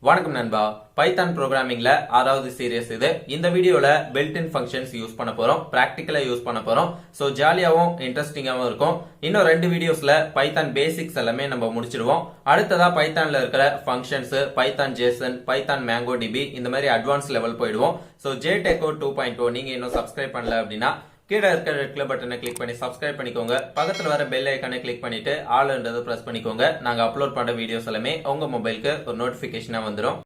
வணக்கம் நண்பா. பைத்தான் ப்ரோக்ராமிங்ல 6வது சீரியஸ் இது. இந்த வீடியோல பில்ட்-இன் ஃபங்க்ஷன்ஸ் யூஸ் பண்ண போறோம், பிராக்டிகலா யூஸ் பண்ண போறோம். சோ ஜாலியாவும் இன்ட்ரெஸ்டிங்காவும் இருக்கும். இன்னும் 2 வீடியோஸ்ல பைத்தான் பேசிக்ஸ் எல்லாமே நம்ம முடிச்சிடுவோம். அடுத்ததா பைத்தான்ல இருக்கிற functions, Python Jason, Python mango DP இந்த மாதிரி அட்வான்ஸ் லெவல் போயிடுவோம். சோ ஜேடெக்கோ 2.0 நீங்க இன்னும் சப்ஸ்கிரைப் பண்ணல அப்படின்னா கீழே இருக்கிற ரெட் கலர் பட்டனை கிளிக் பண்ணி சப்ஸ்கிரைப் பண்ணிக்கோங்க. பக்கத்துல வர பெல் ஐக்கானை கிளிக் பண்ணிட்டு ஆல்ன்றதை பிரஸ் பண்ணிக்கோங்க. நாங்க அப்லோட் பண்ற வீடியோஸ் எல்லாமே உங்க மொபைலுக்கு ஒரு நோட்டிபிகேஷனா வந்துடும்.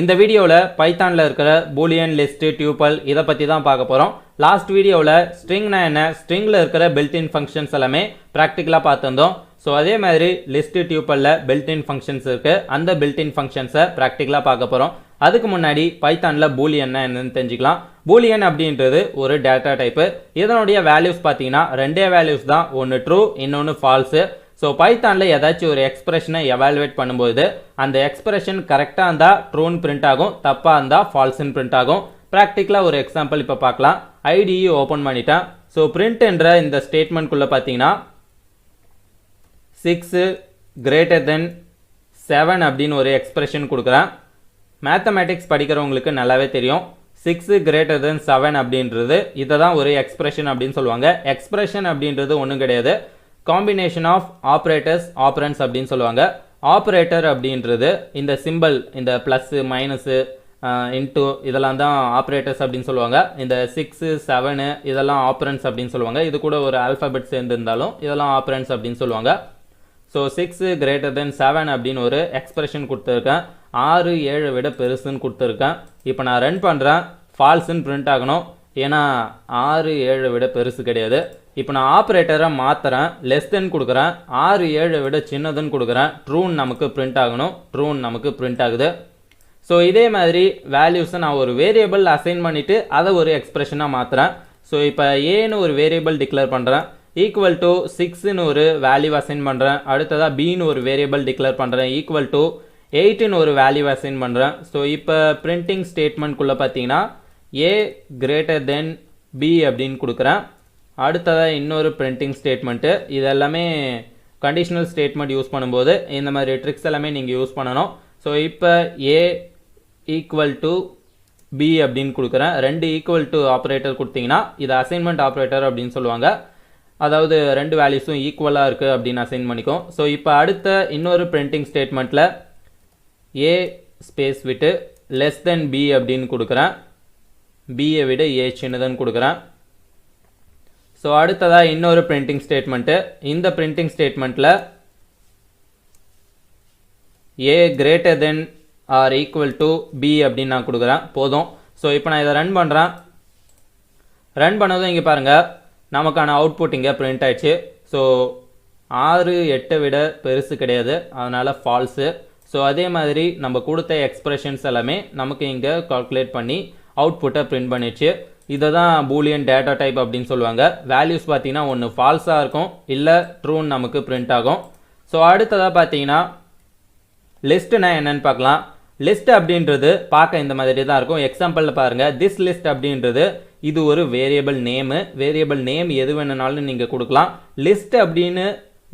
இந்த வீடியோவில் பைத்தானில் இருக்கிற பூலியன் லிஸ்ட் டியூப்பல் இதை பற்றி தான் பார்க்க போகிறோம். லாஸ்ட் வீடியோவில் ஸ்ட்ரிங்னா என்ன, ஸ்ட்ரிங்கில் இருக்கிற பில்ட்-இன் ஃபங்க்ஷன்ஸ் எல்லாமே ப்ராக்டிக்கலாக பார்த்துருந்தோம். ஸோ அதே மாதிரி லிஸ்ட் டியூப்பலில் பில்ட்-இன் ஃபங்க்ஷன்ஸ் இருக்குது. அந்த பில்ட்-இன் ஃபங்க்ஷன்ஸை ப்ராக்டிக்கலாக பார்க்க போகிறோம். அதுக்கு முன்னாடி பைத்தானில் பூலியன்னா என்னன்னு தெரிஞ்சுக்கலாம். பூலியன் அப்படின்றது ஒரு டேட்டா டைப்பு. இதனுடைய வேல்யூஸ் பார்த்தீங்கன்னா 2 வேல்யூஸ் தான், ஒன்று ட்ரூ இன்னொன்று ஃபால்ஸு. ஸோ பைத்தானில் ஏதாச்சும் ஒரு எக்ஸ்பிரஷனை எவாலுவேட் பண்ணும்போது அந்த எக்ஸ்பிரஷன் கரெக்டாக இருந்தால் ட்ரூன்னு பிரிண்ட் ஆகும், தப்பாக இருந்தால் ஃபால்ஸ்ன்னு பிரிண்ட் ஆகும். ப்ராக்டிக்கலாக ஒரு எக்ஸாம்பிள் இப்போ பார்க்கலாம். ஐடிஇ ஓப்பன் பண்ணிட்டேன். ஸோ பிரிண்ட் என்ற இந்த ஸ்டேட்மெண்ட்குள்ளே பார்த்தீங்கன்னா 6 greater than 7 அப்படின்னு ஒரு எக்ஸ்பிரஷன் கொடுக்குறேன். மேத்தமேட்டிக்ஸ் படிக்கிறவங்களுக்கு நல்லாவே தெரியும். 6 greater than 7 அப்படின்றது இதை தான் ஒரு எக்ஸ்பிரஷன் அப்படின்னு சொல்லுவாங்க. எக்ஸ்பிரஷன் அப்படின்றது ஒன்றும் கிடையாது, காம்பினேஷன் ஆஃப் ஆப்ரேட்டர்ஸ் ஆப்ரன்ஸ் அப்படின்னு சொல்லுவாங்க. ஆப்ரேட்டர் அப்படின்றது இந்த சிம்பிள், இந்த ப்ளஸ் மைனஸு இன்ட்டு இதெல்லாம் தான் ஆப்ரேட்டர்ஸ் அப்படின்னு சொல்லுவாங்க. இந்த 6 7 இதெல்லாம் ஆப்ரன்ஸ் அப்படின்னு சொல்லுவாங்க. இது கூட ஒரு ஆல்ஃபபெட் சேர்ந்துருந்தாலும் இதெல்லாம் ஆப்ரன்ஸ் அப்படின்னு சொல்லுவாங்க. ஸோ 6 greater than 7 அப்படின்னு ஒரு எக்ஸ்பிரஷன் கொடுத்துருக்கேன். 6 7 விட பெருசுன்னு கொடுத்துருக்கேன். இப்போ நான் ரன் பண்ணுறேன், ஃபால்ஸுன்னு பிரிண்ட் ஆகணும், ஏன்னா 6 7 விட பெருசு கிடையாது. இப்போ நான் ஆப்ரேட்டரை மாற்றுறேன், லெஸ் தென் கொடுக்குறேன், 6 7 விட சின்னதுன்னு கொடுக்குறேன், ட்ரூன் நமக்கு பிரிண்ட் ஆகணும், ட்ரூன் நமக்கு பிரிண்ட் ஆகுது. ஸோ இதே மாதிரி வேல்யூஸை நான் ஒரு வேரியபிள் அசைன் பண்ணிவிட்டு அதை ஒரு எக்ஸ்பிரஷனாக மாற்றுறேன். ஸோ இப்போ ஏன்னு ஒரு வேரியபிள் டிக்ளேர் பண்ணுறேன், ஈக்குவல் டு 6ன்னு ஒரு வேல்யூ அசைன் பண்ணுறேன். அடுத்ததாக பின்னு ஒரு வேரியபிள் டிக்ளேர் பண்ணுறேன், ஈக்குவல் டு 8ன்னு ஒரு வேல்யூ அசைன் பண்ணுறேன். ஸோ இப்போ பிரிண்டிங் ஸ்டேட்மெண்ட்குள்ளே பார்த்தீங்கன்னா ஏ கிரேட்டர் தென் பி அப்படின்னு கொடுக்குறேன். அடுத்ததாக இன்னொரு பிரிண்டிங் ஸ்டேட்மெண்ட்டு. இது எல்லாமே கண்டிஷனல் ஸ்டேட்மெண்ட் யூஸ் பண்ணும்போது இந்த மாதிரி ட்ரிக்ஸ் எல்லாமே நீங்கள் யூஸ் பண்ணணும். ஸோ இப்போ ஏ ஈக்குவல் டு பி அப்படின்னு கொடுக்குறேன். 2 ஈக்குவல் டு ஆப்ரேட்டர் கொடுத்தீங்கன்னா இது அசைன்மெண்ட் ஆப்ரேட்டர் அப்படின்னு சொல்லுவாங்க. அதாவது 2 வேல்யூஸும் ஈக்குவலாக இருக்குது அப்படின்னு அசைன் பண்ணிக்கும். ஸோ இப்போ அடுத்த இன்னொரு பிரிண்டிங் ஸ்டேட்மெண்ட்டில் ஏ ஸ்பேஸ் விட்டு லெஸ் தென் பி அப்படின்னு கொடுக்குறேன், பியை விட ஏ சின்னதுன்னு கொடுக்குறேன். ஸோ அடுத்ததாக இன்னொரு பிரிண்டிங் ஸ்டேட்மெண்ட்டு. இந்த பிரிண்டிங் ஸ்டேட்மெண்ட்டில் A greater than or equal to B அப்படின்னு நான் கொடுக்குறேன், போதும். ஸோ இப்போ நான் இதை ரன் பண்ணுறேன். ரன் பண்ணதும் இங்கே பாருங்கள், நமக்கான அவுட்புட் இங்கே பிரிண்ட் ஆயிடுச்சு. ஸோ 6 8 விட பெருசு கிடையாது, அதனால் ஃபால்ஸு. ஸோ அதே மாதிரி நம்ம கொடுத்த எக்ஸ்பிரஷன்ஸ் எல்லாமே நமக்கு இங்கே கால்குலேட் பண்ணி அவுட்புட்டை பிரிண்ட் பண்ணிடுச்சு. இதை தான் பூலியன் டேட்டா டைப் அப்படின்னு சொல்லுவாங்க. வேல்யூஸ் பார்த்தீங்கன்னா ஒன்று ஃபால்ஸாக இருக்கும், இல்லை ட்ரூன்னு நமக்கு பிரிண்ட் ஆகும். ஸோ அடுத்ததாக பார்த்தீங்கன்னா லிஸ்ட்டுனா என்னன்னு பார்க்கலாம். லிஸ்ட் அப்படின்றது பார்க்க இந்த மாதிரி தான் இருக்கும். எக்ஸாம்பிளில் பாருங்கள், திஸ் லிஸ்ட் அப்படின்றது இது ஒரு வேரியபிள் நேமு. வேரியபிள் நேம் எது வேணுனாலும் நீங்கள் கொடுக்கலாம். லிஸ்ட் அப்படின்னு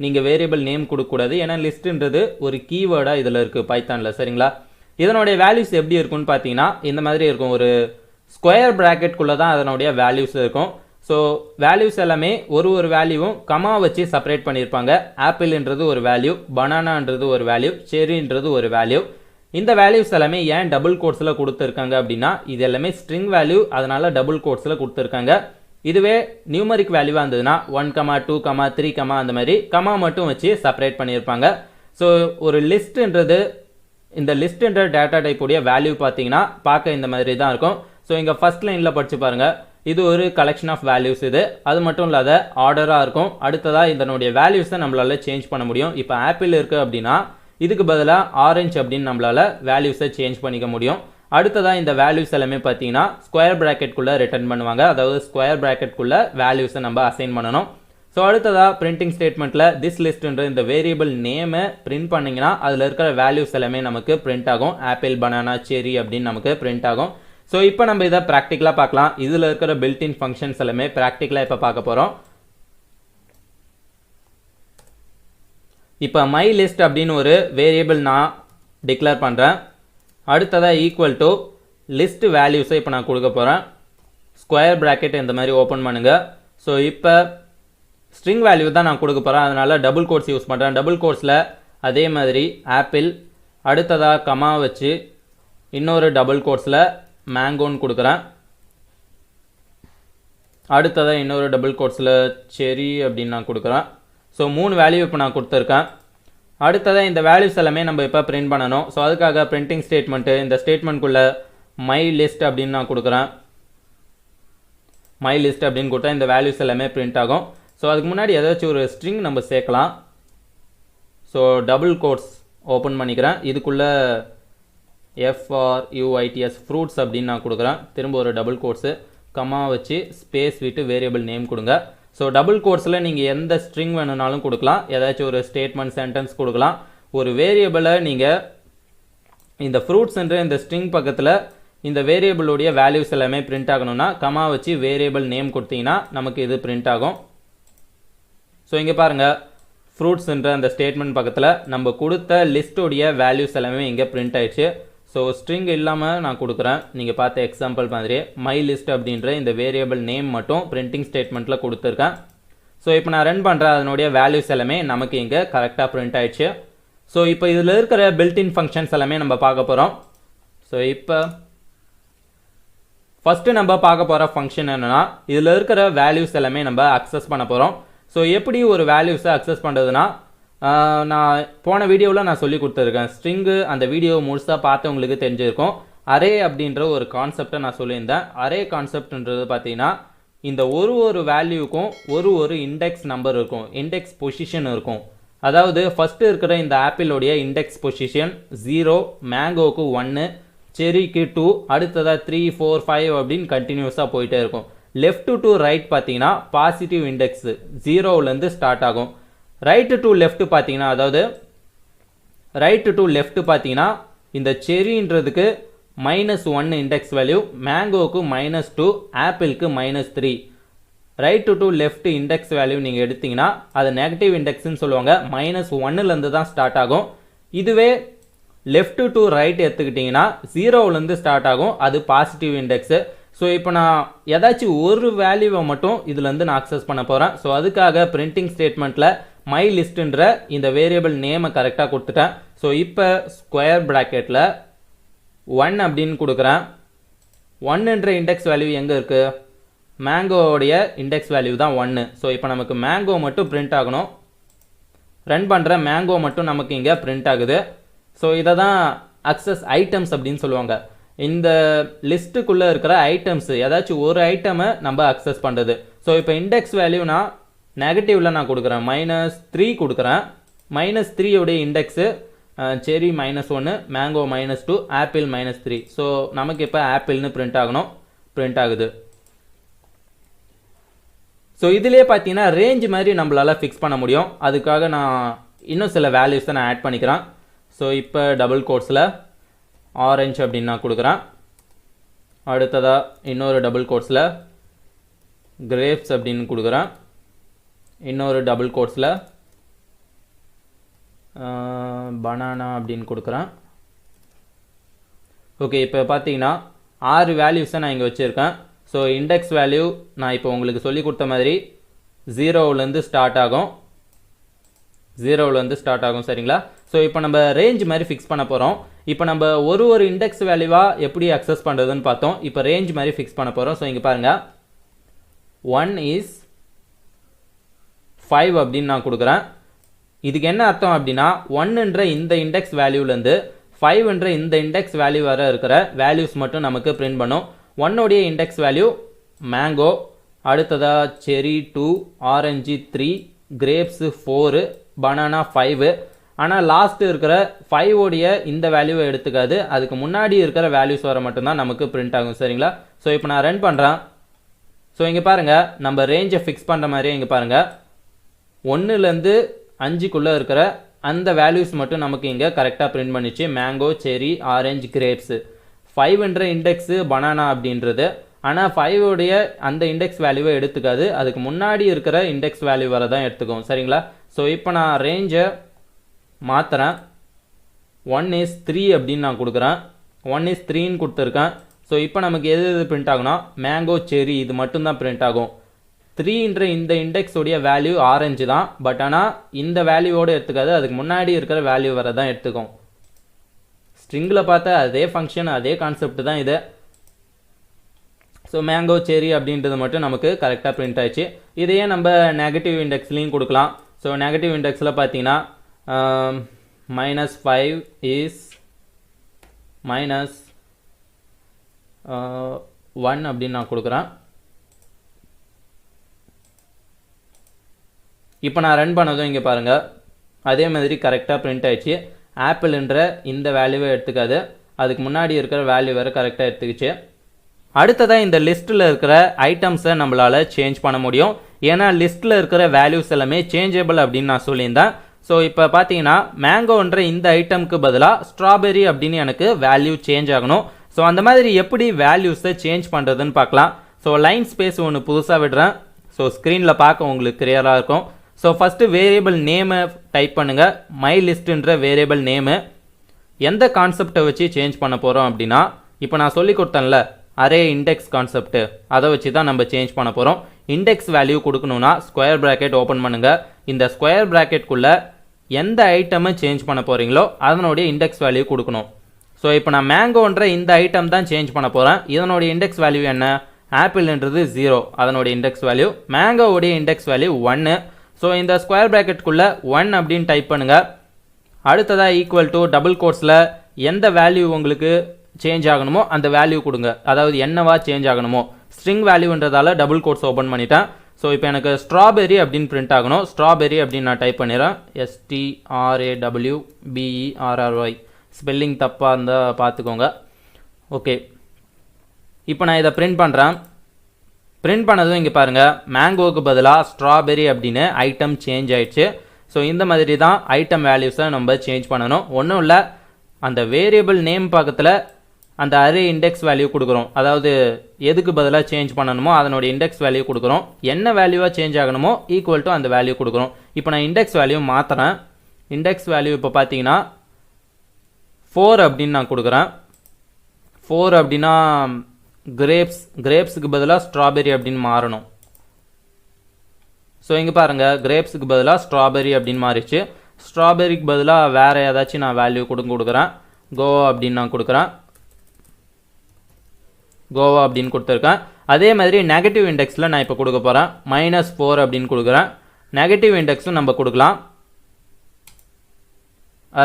நீங்கள் வேரியபிள் நேம் கொடுக்கக்கூடாது, ஏன்னா லிஸ்ட்டுன்றது ஒரு கீவேர்டாக இதில் இருக்குது பைத்தானில், சரிங்களா? இதனுடைய வேல்யூஸ் எப்படி இருக்குன்னு பார்த்தீங்கன்னா இந்த மாதிரி இருக்கும். ஒரு ஸ்கொயர் ப்ராக்கெட்குள்ளே தான் அதனுடைய வேல்யூஸ் இருக்கும். ஸோ வேல்யூஸ் எல்லாமே ஒரு வேல்யூவும் கமா வச்சு செப்பரேட் பண்ணியிருப்பாங்க. ஆப்பிள்ன்றது ஒரு வேல்யூ, பனானான்றது ஒரு வேல்யூ, செரின்றது ஒரு வேல்யூ. இந்த வேல்யூஸ் எல்லாமே ஏன் டபுள் கோட்ஸில் கொடுத்துருக்காங்க அப்படின்னா இது எல்லாமே ஸ்ட்ரிங் வேல்யூ, அதனால் டபுள் கோட்ஸில் கொடுத்துருக்காங்க. இதுவே நியூமரிக் வேல்யூவாக இருந்ததுன்னா 1 2 3 அந்த மாதிரி கமா மட்டும் வச்சு செப்பரேட் பண்ணியிருப்பாங்க. ஸோ ஒரு லிஸ்ட்ன்றது, இந்த லிஸ்ட்ன்ற டேட்டா டைப்புடைய வேல்யூ பார்த்தீங்கன்னா பார்க்க இந்த மாதிரி தான் இருக்கும். ஸோ இங்கே ஃபர்ஸ்ட் லைனில் படித்து பாருங்கள், இது ஒரு கலெக்ஷன் ஆஃப் வேல்யூஸ். இது அது மட்டும் இல்லாத ஆர்டராக இருக்கும். அடுத்ததாக இதனுடைய வேல்யூஸை நம்மளால் சேஞ்ச் பண்ண முடியும். இப்போ ஆப்பிள் இருக்குது அப்படின்னா இதுக்கு பதிலாக ஆரஞ்சு அப்படின்னு நம்மளால் வேல்யூஸை சேஞ்ச் பண்ணிக்க முடியும். அடுத்ததாக இந்த வேல்யூஸ் எல்லாமே பார்த்தீங்கன்னா ஸ்கொயர் ப்ராக்கெட்குள்ளே ரிட்டர்ன் பண்ணுவாங்க. அதாவது ஸ்கொயர் ப்ராக்கெட்குள்ளே வேல்யூஸை நம்ம அசைன் பண்ணணும். ஸோ ஸோ அடுத்ததாக பிரிண்டிங் ஸ்டேட்மெண்ட்டில் திஸ் லிஸ்ட்ன்ற இந்த வேரியபிள் நேமை பிரிண்ட் பண்ணிங்கன்னா அதில் இருக்கிற வேல்யூஸ் எல்லாமே நமக்கு பிரிண்ட் ஆகும். ஆப்பிள், பனானா, செரி அப்படின்னு நமக்கு பிரிண்ட் ஆகும். ஸோ இப்போ நம்ம இதை ப்ராக்டிக்கலாக பார்க்கலாம். இதில் இருக்கிற பில்டின் ஃபங்க்ஷன்ஸ் எல்லாமே ப்ராக்டிக்கலாக இப்போ பார்க்க போகிறோம். இப்போ மை லிஸ்ட் அப்படின்னு ஒரு வேரியபிள் நான் டிக்ளேர் பண்ணுறேன். அடுத்ததாக ஈக்குவல் டு லிஸ்ட் வேல்யூஸை இப்போ நான் கொடுக்க போகிறேன். ஸ்கொயர் ப்ராக்கெட் இந்த மாதிரி ஓப்பன் பண்ணுங்கள். ஸோ இப்போ ஸ்ட்ரிங் வேல்யூ தான் நான் கொடுக்க போகிறேன், அதனால் டபுள் கோட்ஸ் யூஸ் பண்ணுறேன். டபுள் கோட்ஸில் அதே மாதிரி ஆப்பிள், அடுத்ததாக கமா வச்சு இன்னொரு டபுள் கோட்ஸில் மேங்கோன்னு கொடுக்குறேன். அடுத்ததாக இன்னொரு டபுள் கோட்ஸில் செரி அப்படின்னு நான் கொடுக்குறேன். ஸோ 3 வேல்யூ இப்போ நான் கொடுத்துருக்கேன். அடுத்ததாக இந்த வேல்யூஸ் எல்லாமே நம்ம இப்போ பிரிண்ட் பண்ணணும். ஸோ அதுக்காக பிரிண்டிங் ஸ்டேட்மெண்ட்டு, இந்த ஸ்டேட்மெண்ட்குள்ளே மை லிஸ்ட் அப்படின்னு நான் கொடுக்குறேன். மை லிஸ்ட் அப்படின்னு கொடுத்தா இந்த வேல்யூஸ் எல்லாமே பிரிண்ட் ஆகும். ஸோ அதுக்கு முன்னாடி ஏதாச்சும் ஒரு ஸ்ட்ரிங் நம்ம சேர்க்கலாம். ஸோ டபுள் கோட்ஸ் ஓப்பன் பண்ணிக்கிறேன். இதுக்குள்ளே FRUITS ஃப்ரூட்ஸ் அப்படின்னு நான் கொடுக்குறேன். திரும்ப ஒரு டபுள் கோட்ஸு, கமா வச்சு ஸ்பேஸ் விட்டு வேரியபிள் நேம் கொடுங்க. ஸோ டபுள் கோட்ஸில் நீங்கள் எந்த ஸ்ட்ரிங் வேணுனாலும் கொடுக்கலாம், ஏதாச்சும் ஒரு ஸ்டேட்மெண்ட் சென்டென்ஸ் கொடுக்கலாம். ஒரு வேரியபிளை நீங்கள் இந்த ஃப்ரூட்ஸ்ன்ற இந்த ஸ்ட்ரிங் பக்கத்தில் இந்த வேரியபிளுடைய வேல்யூஸ் எல்லாமே பிரிண்ட் ஆகணும்னா கமா வச்சு வேரியபிள் நேம் கொடுத்தீங்கன்னா நமக்கு இது பிரிண்ட் ஆகும். ஸோ இங்கே பாருங்கள், ஃப்ரூட்ஸ்ன்ற அந்த ஸ்டேட்மெண்ட் பக்கத்தில் நம்ம கொடுத்த லிஸ்ட்டோடைய வேல்யூஸ் எல்லாமே இங்கே பிரிண்ட் ஆயிடுச்சு. ஸோ ஸ்ட்ரிங் இல்லாமல் நான் கொடுக்குறேன். நீங்கள் பார்த்த எக்ஸாம்பிள் மாதிரியே மை லிஸ்ட் அப்படின்ற இந்த வேரியபிள் நேம் மட்டும் பிரிண்டிங் ஸ்டேட்மெண்ட்டில் கொடுத்துருக்கேன். ஸோ இப்போ நான் ரன் பண்ணுறேன், அதனுடைய வேல்யூஸ் எல்லாமே நமக்கு இங்கே கரெக்டாக பிரிண்ட் ஆயிடுச்சு. ஸோ இப்போ இதில் இருக்கிற பில்டின் ஃபங்க்ஷன்ஸ் எல்லாமே நம்ம பார்க்க போகிறோம். ஸோ இப்போ ஃபஸ்ட்டு நம்ம பார்க்க போகிற ஃபங்க்ஷன் என்னென்னா, இதில் இருக்கிற வேல்யூஸ் எல்லாமே நம்ம அக்சஸ் பண்ண போகிறோம். ஸோ எப்படி ஒரு வேல்யூஸை அக்சஸ் பண்ணுறதுனா, நான் போன வீடியோவில் நான் சொல்லி கொடுத்துருக்கேன். ஸ்ட்ரிங்கு அந்த வீடியோ முழுசாக பார்த்து உங்களுக்கு தெரிஞ்சிருக்கும். அரே அப்படின்ற ஒரு கான்செப்டை நான் சொல்லியிருந்தேன். அரே கான்செப்ட்ன்றது பார்த்தீங்கன்னா, இந்த ஒரு வேல்யூக்கும் ஒரு இண்டெக்ஸ் நம்பர் இருக்கும், இண்டெக்ஸ் பொசிஷன் இருக்கும். அதாவது ஃபஸ்ட்டு இருக்கிற இந்த ஆப்பிளோடைய இண்டெக்ஸ் பொசிஷன் 0, மேங்கோவுக்கு 1, செரிக்கு 2, அடுத்ததாக 3, 4, 5 அப்படின்னு கண்டினியூஸாக போயிட்டே இருக்கும். லெஃப்ட் டு ரைட் பார்த்தீங்கன்னா பாசிட்டிவ் இண்டெக்ஸ் 0லேருந்து ஸ்டார்ட் ஆகும். ரைட்டு டு லெஃப்ட் பார்த்தீங்கன்னா, அதாவது ரைட்டு டு லெஃப்ட் பார்த்தீங்கன்னா இந்த செரின்றதுக்கு -1 இண்டெக்ஸ் வேல்யூ, மேங்கோவுக்கு -2, ஆப்பிளுக்கு -3. Right to left index value நீங்கள் எடுத்தீங்கன்னா அது நெகட்டிவ் இண்டெக்ஸ்ன்னு சொல்லுவாங்க. -1லேருந்து தான் ஸ்டார்ட் ஆகும். இதுவே லெஃப்ட் டு ரைட் எடுத்துக்கிட்டிங்கன்னா 0லேருந்து ஸ்டார்ட் ஆகும், அது பாசிட்டிவ் இண்டெக்ஸு. ஸோ இப்போ நான் ஏதாச்சும் ஒரு வேல்யூவை மட்டும் இதுலேருந்து நான் அக்சஸ் பண்ண போகிறேன். ஸோ அதுக்காக பிரிண்டிங் ஸ்டேட்மெண்ட்டில் மை லிஸ்ட்டுன்ற இந்த வேரியபிள் நேமை கரெக்டாக கொடுத்துட்டேன். ஸோ இப்போ ஸ்கொயர் ப்ராக்கெட்டில் 1 அப்படின்னு கொடுக்குறேன். 1ன்ற இண்டெக்ஸ் வேல்யூ எங்கே இருக்குது? மேங்கோவுடைய இண்டெக்ஸ் வேல்யூ தான் 1. ஸோ இப்போ நமக்கு மேங்கோ மட்டும் பிரிண்ட் ஆகணும். ரன் பண்ணுற மேங்கோ மட்டும் நமக்கு இங்கே பிரிண்ட் ஆகுது. ஸோ இதை தான் அக்சஸ் ஐட்டம்ஸ் அப்படின்னு சொல்லுவாங்க. இந்த லிஸ்ட்டுக்குள்ளே இருக்கிற ஐட்டம்ஸ் ஏதாச்சும் ஒரு ஐட்டமை நம்ம அக்சஸ் பண்ணுறது. ஸோ இப்போ இண்டெக்ஸ் வேல்யூ நான் நெகட்டிவில் நான் கொடுக்குறேன், -3 கொடுக்குறேன். -3 இண்டெக்ஸு செரி -1, மேங்கோ -2, ஆப்பிள் -3. ஸோ நமக்கு இப்போ ஆப்பிள்னு பிரிண்ட் ஆகணும், பிரிண்ட் ஆகுது. ஸோ இதிலே பார்த்தீங்கன்னா ரேஞ்ச் மாதிரி நம்மளால் ஃபிக்ஸ் பண்ண முடியும். அதுக்காக நான் இன்னும் சில வேல்யூஸை நான் ஆட் பண்ணிக்கிறேன். ஸோ இப்போ டபுள் கோட்ஸில் ஆரஞ்சு அப்படின்னு நான் கொடுக்குறேன். அடுத்ததாக இன்னொரு டபுள் கோட்ஸில் கிரேப்ஸ் அப்படின்னு கொடுக்குறேன். இன்னொரு டபுள் கோட்ஸில் பனானா அப்படின்னு கொடுக்குறேன். ஓகே, இப்போ பார்த்தீங்கன்னா 6 வேல்யூஸை நான் இங்கே வச்சுருக்கேன். ஸோ இண்டெக்ஸ் வேல்யூ நான் இப்போ உங்களுக்கு சொல்லி கொடுத்த மாதிரி 0லேருந்து ஸ்டார்ட் ஆகும், 0லேருந்து ஸ்டார்ட் ஆகும். சரிங்களா? ஸோ இப்போ நம்ம ரேஞ்ச் மாதிரி ஃபிக்ஸ் பண்ண போகிறோம். இப்போ நம்ம ஒரு இண்டெக்ஸ் வேல்யூவாக எப்படி அக்சஸ் பண்ணுறதுன்னு பார்த்தோம். இப்போ ரேஞ்ச் மாதிரி ஃபிக்ஸ் பண்ண போகிறோம். ஸோ இங்கே பாருங்கள், 1 is 5 அப்படின்னு நான் கொடுக்குறேன். இதுக்கு என்ன அர்த்தம் அப்படின்னா, 1ன்ற இந்த இண்டெக்ஸ் வேல்யூலேருந்து 5ன்ற இந்த இண்டெக்ஸ் வேல்யூ வர இருக்கிற வேல்யூஸ் மட்டும் நமக்கு பிரிண்ட் பண்ணும். 1உடைய இண்டெக்ஸ் வேல்யூ மேங்கோ, அடுத்ததாக செரி 2, ஆரஞ்சு 3, கிரேப்ஸு 4, பனானா 5. ஆனால் லாஸ்ட் இருக்கிற 5உடைய இந்த வேல்யூவை எடுத்துக்காது, அதுக்கு முன்னாடி இருக்கிற வேல்யூஸ் வர மட்டும்தான் நமக்கு பிரிண்ட் ஆகும். சரிங்களா? ஸோ இப்போ நான் ரன் பண்ணுறேன். ஸோ இங்கே பாருங்கள், நம்ம ரேஞ்சை ஃபிக்ஸ் பண்ணுற மாதிரியே இங்கே பாருங்கள், 1லேருந்து 5க்குள்ளே இருக்கிற அந்த வேல்யூஸ் மட்டும் நமக்கு இங்கே கரெக்டாக பிரிண்ட் பண்ணிச்சு. மேங்கோ, செரி, ஆரஞ்சு, கிரேப்ஸு. 5ன்ற இண்டெக்ஸு பனானா அப்படின்றது. ஆனால் 5உடைய அந்த இண்டெக்ஸ் வேல்யூவை எடுத்துக்காது, அதுக்கு முன்னாடி இருக்கிற இண்டெக்ஸ் வேல்யூ வர தான் எடுத்துக்கும். சரிங்களா? ஸோ இப்போ நான் ரேஞ்சை மாற்றுறேன். 1 is 3 அப்படின்னு நான் கொடுக்குறேன். 1 is 3ன்னு கொடுத்துருக்கேன். ஸோ இப்போ நமக்கு எது பிரிண்ட் ஆகும்னா மேங்கோ, செரி இது மட்டும்தான் பிரிண்ட் ஆகும். 3ன்ற இந்த இண்டெக்ஸோடைய வேல்யூ ஆரஞ்சு தான், பட் ஆனால் இந்த வேல்யூவோடு எடுத்துக்காது, அதுக்கு முன்னாடி இருக்கிற வேல்யூ வர தான் எடுத்துக்கும். ஸ்ட்ரிங்கில் பார்த்தா அதே ஃபங்க்ஷன் அதே கான்செப்ட் தான் இது. ஸோ மேங்கோ, செரி அப்படின்றது மட்டும் நமக்கு கரெக்டாக பிரிண்ட் ஆயிடுச்சு. இதையே நம்ம நெகட்டிவ் இண்டெக்ஸ்லையும் கொடுக்கலாம். ஸோ நெகட்டிவ் இண்டெக்ஸில் பார்த்தீங்கன்னா -5 இஸ் -1 அப்படின்னு நான் கொடுக்குறேன். இப்போ நான் ரன் பண்ணதும் இங்கே பாருங்கள் அதே மாதிரி கரெக்டாக பிரிண்ட் ஆயிடுச்சு. ஆப்பிள்ன்ற இந்த வேல்யூவை எடுத்துக்காது, அதுக்கு முன்னாடி இருக்கிற வேல்யூ வேறு கரெக்டாக எடுத்துக்கிச்சு. அடுத்ததாக இந்த லிஸ்ட்டில் இருக்கிற ஐட்டம்ஸை நம்மளால் சேஞ்ச் பண்ண முடியும். ஏன்னா லிஸ்ட்டில் இருக்கிற வேல்யூஸ் எல்லாமே சேஞ்சபிள் அப்படின்னு நான் சொல்லியிருந்தேன். ஸோ இப்போ பார்த்தீங்கன்னா மேங்கோன்ற இந்த ஐட்டமுக்கு பதிலாக ஸ்ட்ராபெரி அப்படின்னு எனக்கு வேல்யூ சேஞ்ச் ஆகணும். ஸோ அந்த மாதிரி எப்படி வேல்யூஸை சேஞ்ச் பண்ணுறதுன்னு பார்க்கலாம். ஸோ லைன் ஸ்பேஸ் ஒன்று புதுசாக விடுறேன். ஸோ ஸ்க்ரீனில் பார்க்க உங்களுக்கு கிளியராக இருக்கும். ஸோ ஃபஸ்ட்டு வேரியபிள் நேமை டைப் பண்ணுங்கள். மை லிஸ்ட்டுன்ற வேரியபிள் நேமு எந்த கான்செப்டை வச்சு சேஞ்ச் பண்ண போகிறோம் அப்படின்னா, இப்போ நான் சொல்லி கொடுத்தேன்ல அரே இண்டெக்ஸ் கான்செப்ட்டு, அதை வச்சு தான் நம்ம சேஞ்ச் பண்ண போகிறோம். இண்டெக்ஸ் வேல்யூ கொடுக்கணுன்னா ஸ்கொயர் ப்ராக்கெட் ஓப்பன் பண்ணுங்கள். இந்த ஸ்கொயர் ப்ராக்கெட்குள்ளே எந்த ஐட்டமை சேஞ்ச் பண்ண போகிறீங்களோ அதனுடைய இண்டெக்ஸ் வேல்யூ கொடுக்கணும். ஸோ இப்போ நான் மேங்கோன்ற இந்த ஐட்டம் தான் சேஞ்ச் பண்ண போகிறேன். இதனுடைய இண்டெக்ஸ் வேல்யூ என்ன? ஆப்பிள்ன்றது 0, அதனுடைய இண்டெக்ஸ் வேல்யூ. மேங்கோவுடைய இண்டெக்ஸ் வேல்யூ 1. ஸோ இந்த ஸ்கொயர் ப்ராக்கெட்டுக்குள்ளே 1 அப்படின்னு டைப் பண்ணுங்கள். அடுத்ததாக ஈக்குவல் டு டபுள் கோட்ஸில் எந்த வேல்யூ உங்களுக்கு சேஞ்ச் ஆகணுமோ அந்த வேல்யூ கொடுங்க. அதாவது என்னவா சேஞ்ச் ஆகணுமோ. ஸ்ட்ரிங் வேல்யூன்றதால டபுள் கோட்ஸ் ஓப்பன் பண்ணிட்டேன். ஸோ இப்போ எனக்கு ஸ்ட்ராபெரி அப்படின்னு பிரிண்ட் ஆகணும். ஸ்ட்ராபெரி அப்படின்னு நான் டைப் பண்ணிடுறேன். STRAWBERRY. ஸ்பெல்லிங் தப்பாக இருந்தால் பார்த்துக்கோங்க. ஓகே, இப்போ நான் இதை பிரிண்ட் பண்ணுறேன். பிரிண்ட் பண்ணதும் இங்கே பாருங்கள் மேங்கோவுக்கு பதிலாக ஸ்ட்ராபெரி அப்படின்னு ஐட்டம் சேஞ்ச் ஆயிடுச்சு. ஸோ இந்த மாதிரி தான் ஐட்டம் வேல்யூஸை நம்ம சேஞ்ச் பண்ணணும். ஒன்றும் இல்லை, அந்த வேரியபிள் நேம் பக்கத்தில் அந்த அரே இண்டெக்ஸ் வேல்யூ கொடுக்குறோம். அதாவது எதுக்கு பதிலாக சேஞ்ச் பண்ணணுமோ அதனுடைய இண்டெக்ஸ் வேல்யூ கொடுக்குறோம். என்ன வேல்யூவாக சேஞ்ச் ஆகணுமோ ஈக்குவல் டு அந்த வேல்யூ கொடுக்குறோம். இப்போ நான் இண்டெக்ஸ் வேல்யூ மாற்றுறேன். இண்டெக்ஸ் வேல்யூ இப்போ பார்த்தீங்கன்னா 4 அப்படின்னு நான் கொடுக்குறேன். 4 அப்படின்னா கிரேப்ஸுக்கு பதிலாக ஸ்ட்ராபெரி அப்படின்னு மாறணும். ஸோ இங்கே பாருங்கள் கிரேப்ஸுக்கு பதிலாக ஸ்ட்ராபெரி அப்படின்னு மாறிச்சு. ஸ்ட்ராபெரிக்கு பதிலாக வேறு ஏதாச்சும் நான் வேல்யூ கொடுக்குறேன். கோவா அப்படின்னு நான் கொடுக்குறேன். கோவா அப்படின்னு கொடுத்துருக்கேன். அதே மாதிரி நெகட்டிவ் இண்டெக்ஸில் நான் இப்போ கொடுக்க போகிறேன். -4 அப்படின்னு கொடுக்குறேன். நெகட்டிவ் இண்டெக்ஸும் நம்ம கொடுக்கலாம்.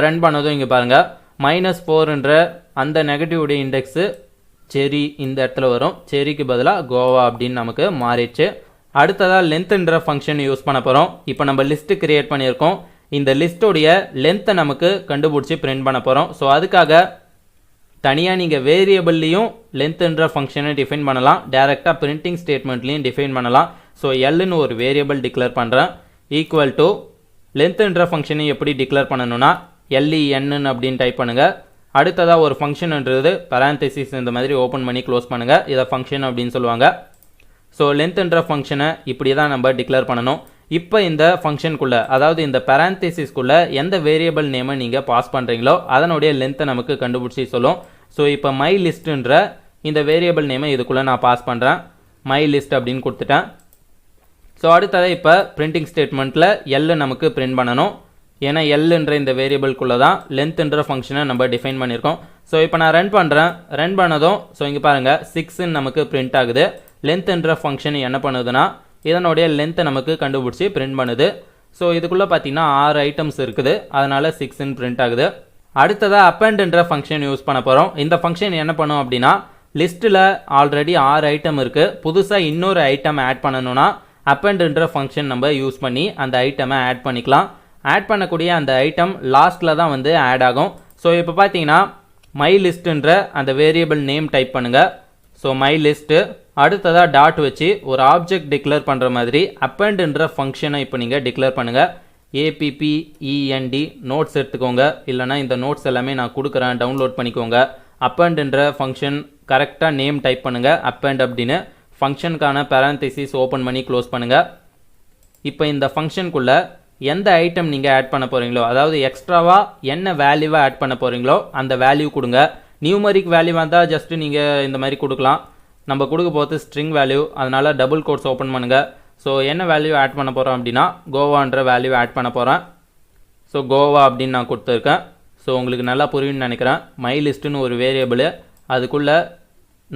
ரன் பண்ணதும் இங்கே பாருங்கள் -4ன்ற அந்த நெகட்டிவுடைய இண்டெக்ஸு செரி இந்த இடத்துல வரும். செரிக்கு பதிலாக கோவா அப்படின்னு நமக்கு மாறிடுச்சு. அடுத்ததாக லென்த்ன்ற ஃபங்க்ஷன் யூஸ் பண்ண போகிறோம். இப்போ நம்ம லிஸ்ட்டு கிரியேட் பண்ணியிருக்கோம். இந்த லிஸ்ட்டோடைய லென்த்தை நமக்கு கண்டுபிடிச்சி பிரிண்ட் பண்ண போகிறோம். ஸோ அதுக்காக தனியாக நீங்கள் வேரியபிள்லையும் லென்த்ன்ற ஃபங்க்ஷனை டிஃபைன் பண்ணலாம், டேரெக்டாக பிரிண்டிங் ஸ்டேட்மெண்ட்லையும் டிஃபைன் பண்ணலாம். ஸோ எல்லுன்னு ஒரு வேரியபிள் டிக்ளேர் பண்ணுறேன். ஈக்குவல் டு லென்த்ன்ற ஃபங்க்ஷனை எப்படி டிக்ளேர் பண்ணணும்னா LEN அப்படின்னு டைப் பண்ணுங்கள். அடுத்ததாக ஒரு ஃபங்க்ஷன்ன்றது பராந்தசிஸ் இந்த மாதிரி ஓப்பன் பண்ணி க்ளோஸ் பண்ணுங்கள். இதை ஃபங்க்ஷன் அப்படின்னு சொல்லுவாங்க. ஸோ லென்த்ன்ற ஃபங்க்ஷனை இப்படி தான் நம்ம டிக்ளேர் பண்ணணும். இப்போ இந்த ஃபங்க்ஷனுக்குள்ளே, அதாவது இந்த பராந்தசிஸ்க்குள்ளே எந்த வேரியபிள் நேமை நீங்கள் பாஸ் பண்ணுறீங்களோ அதனுடைய லென்த்தை நமக்கு கண்டுபிடிச்சி சொல்லும். ஸோ இப்போ மை லிஸ்ட்டுன்ற இந்த வேரியபிள் நேமை இதுக்குள்ளே நான் பாஸ் பண்ணுறேன். மை லிஸ்ட் அப்படின்னு கொடுத்துட்டேன். ஸோ அடுத்ததை இப்போ பிரிண்டிங் ஸ்டேட்மெண்ட்டில் எல் நமக்கு பிரிண்ட் பண்ணணும். ஏன்னா எல்ன்ற இந்த வேரியபிள்குள்ளே தான் லென்த்ன்ற ஃபங்க்ஷனை நம்ம டிஃபைன் பண்ணியிருக்கோம். ஸோ இப்போ நான் ரன் பண்ணுறேன். ரன் பண்ணதும் ஸோ இங்கே பாருங்கள் 6ன்னு நமக்கு பிரிண்ட் ஆகுது. லென்த்ன்ற ஃபங்க்ஷன் என்ன பண்ணுதுன்னா இதனுடைய லென்த்தை நமக்கு கண்டுபிடிச்சி பிரிண்ட் பண்ணுது. ஸோ இதுக்குள்ளே பார்த்தீங்கன்னா 6 ஐட்டம்ஸ் இருக்குது, அதனால் 6ன்னு பிரிண்ட் ஆகுது. அடுத்ததாக அப்பெண்ட்ன்ற ஃபங்க்ஷன் யூஸ் பண்ண போகிறோம். இந்த ஃபங்க்ஷன் என்ன பண்ணும் அப்படின்னா லிஸ்ட்டில் ஆல்ரெடி 6 ஐட்டம் இருக்குது, புதுசாக இன்னொரு ஐட்டம் ஆட் பண்ணணும்னா அப்பெண்ட்ன்ற ஃபங்க்ஷன் நம்ம யூஸ் பண்ணி அந்த ஐட்டமை ஆட் பண்ணிக்கலாம். ஆட் பண்ணக்கூடிய அந்த ஐட்டம் லாஸ்ட்டில் தான் வந்து ஆட் ஆகும். ஸோ இப்போ பார்த்தீங்கன்னா மை லிஸ்ட்டுன்ற அந்த வேரியபிள் நேம் டைப் பண்ணுங்கள். ஸோ மை லிஸ்ட்டு அடுத்ததாக டாட் வச்சு ஒரு ஆப்ஜெக்ட் டிக்ளேர் பண்ணுற மாதிரி அப்பெண்ட்ன்ற ஃபங்க்ஷனை இப்போ நீங்கள் டிக்ளேர் பண்ணுங்கள். APPEND நோட்ஸ் எடுத்துக்கோங்க, இல்லைனா இந்த நோட்ஸ் எல்லாமே நான் கொடுக்குறேன், டவுன்லோட் பண்ணிக்கோங்க. அப்பெண்ட்ன்ற ஃபங்க்ஷன் கரெக்டாக நேம் டைப் பண்ணுங்கள், அப்பெண்ட் அப்படின்னு. ஃபங்க்ஷனுக்கான பேரந்தசிஸ் ஓப்பன் பண்ணி க்ளோஸ் பண்ணுங்கள். இப்போ இந்த ஃபங்க்ஷனுக்குள்ளே எந்த ஐட்டம் நீங்கள் ஆட் பண்ண போகிறீங்களோ, அதாவது எக்ஸ்ட்ராவாக என்ன வேல்யூவாக ஆட் பண்ண போகிறீங்களோ அந்த வேல்யூ கொடுங்க. நியூமரிக் வேல்யூ வந்தால் ஜஸ்ட்டு நீங்கள் இந்த மாதிரி கொடுக்கலாம். நம்ம கொடுக்க போகிறது ஸ்ட்ரிங் வேல்யூ, அதனால் டபுள் கோட்ஸ் ஓப்பன் பண்ணுங்கள். ஸோ என்ன வேல்யூ ஆட் பண்ண போகிறோம் அப்படின்னா கோவான்ற வேல்யூ ஆட் பண்ண போகிறேன். ஸோ கோவா அப்படின்னு நான் கொடுத்துருக்கேன். ஸோ உங்களுக்கு நல்லா புரியும்னு நினைக்கிறேன். மை லிஸ்ட்டுன்னு ஒரு வேரியபிள், அதுக்குள்ளே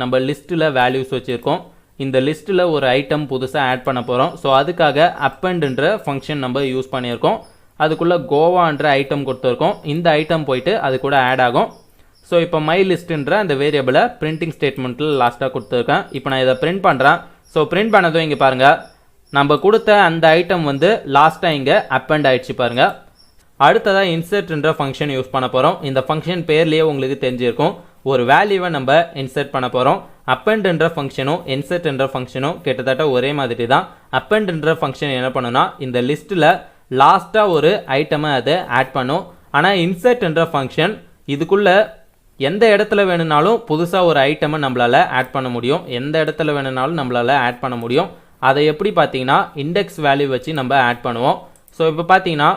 நம்ம லிஸ்ட்டில் வேல்யூஸ் வச்சுருக்கோம். இந்த லிஸ்ட்டில் ஒரு ஐட்டம் புதுசாக ஆட் பண்ண போகிறோம். ஸோ அதுக்காக அப்பெண்ட்ன்ற ஃபங்க்ஷன் நம்ம யூஸ் பண்ணியிருக்கோம். அதுக்குள்ளே கோவான்ற ஐட்டம் கொடுத்துருக்கோம். இந்த ஐட்டம் போயிட்டு அது கூட ஆட் ஆகும். ஸோ இப்போ மை லிஸ்ட்டுன்ற அந்த வேரியபிளை பிரிண்டிங் ஸ்டேட்மெண்ட்டில் லாஸ்ட்டாக கொடுத்துருக்கேன். இப்போ நான் இதை பிரிண்ட் பண்ணுறேன். ஸோ பிரிண்ட் பண்ணதும் இங்கே பாருங்கள், நம்ம கொடுத்த அந்த ஐட்டம் வந்து லாஸ்ட்டாக இங்கே அப்பெண்ட் ஆகிடுச்சு பாருங்கள். அடுத்ததாக இன்சர்ட்ன்ற ஃபங்க்ஷன் யூஸ் பண்ண போகிறோம். இந்த ஃபங்க்ஷன் பேர்லேயே உங்களுக்கு தெரிஞ்சிருக்கும். ஒரு வேல்யூவை நம்ம இன்சர்ட் பண்ண போகிறோம். அப்பெண்ட்ன்ற ஃபங்க்ஷனும் இன்சர்ட்ன்ற ஃபங்க்ஷனும் கிட்டத்தட்ட ஒரே மாதிரி தான். அப்பெண்ட்ன்ற ஃபங்க்ஷன் என்ன பண்ணுன்னா இந்த லிஸ்ட்டில் லாஸ்ட்டாக ஒரு ஐட்டமை அதை ஆட் பண்ணும். ஆனால் இன்சர்ட்ன்ற ஃபங்க்ஷன் இதுக்குள்ளே எந்த இடத்துல வேணும்னாலும் புதுசாக ஒரு ஐட்டமை நம்மளால் ஆட் பண்ண முடியும். எந்த இடத்துல வேணும்னாலும் நம்மளால் ஆட் பண்ண முடியும். அதை எப்படி பார்த்தீங்கன்னா இண்டெக்ஸ் வேல்யூ வச்சு நம்ம ஆட் பண்ணுவோம். ஸோ இப்போ பார்த்தீங்கன்னா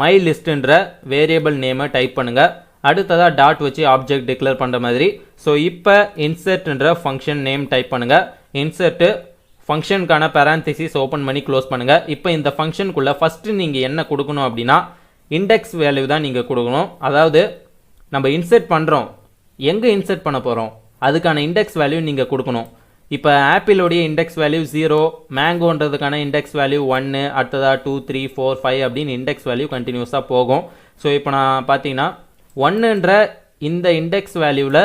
மை லிஸ்ட்டுன்ற வேரியபிள் நேமை டைப் பண்ணுங்கள். அடுத்ததாக டாட் வச்சு ஆப்ஜெக்ட் டிக்ளேர் பண்ணுற மாதிரி. ஸோ இப்போ இன்சர்ட்ன்ற ஃபங்க்ஷன் நேம் டைப் பண்ணுங்கள். இன்சர்ட்டு ஃபங்க்ஷனுக்கான பேரந்தசிஸ் ஓப்பன் பண்ணி க்ளோஸ் பண்ணுங்கள். இப்போ இந்த ஃபங்க்ஷனுக்குள்ளே ஃபஸ்ட்டு நீங்கள் என்ன கொடுக்கணும் அப்படின்னா இண்டெக்ஸ் வேல்யூ தான் நீங்கள் கொடுக்கணும். அதாவது நம்ம இன்சர்ட் பண்ணுறோம், எங்கே இன்சர்ட் பண்ண போகிறோம் அதுக்கான இண்டெக்ஸ் வேல்யூ நீங்கள் கொடுக்கணும். இப்போ ஆப்பிளோடைய இண்டெக்ஸ் வேல்யூ 0, மேங்கோன்றதுக்கான இண்டெக்ஸ் வேல்யூ 1, அடுத்ததாக 2, 3, 4, 5 அப்படின்னு இண்டெக்ஸ் வேல்யூ கண்டினியூஸாக போகும். ஸோ இப்போ நான் பார்த்தீங்கன்னா 1ன்ற இந்த இண்டெக்ஸ் வேல்யூவில்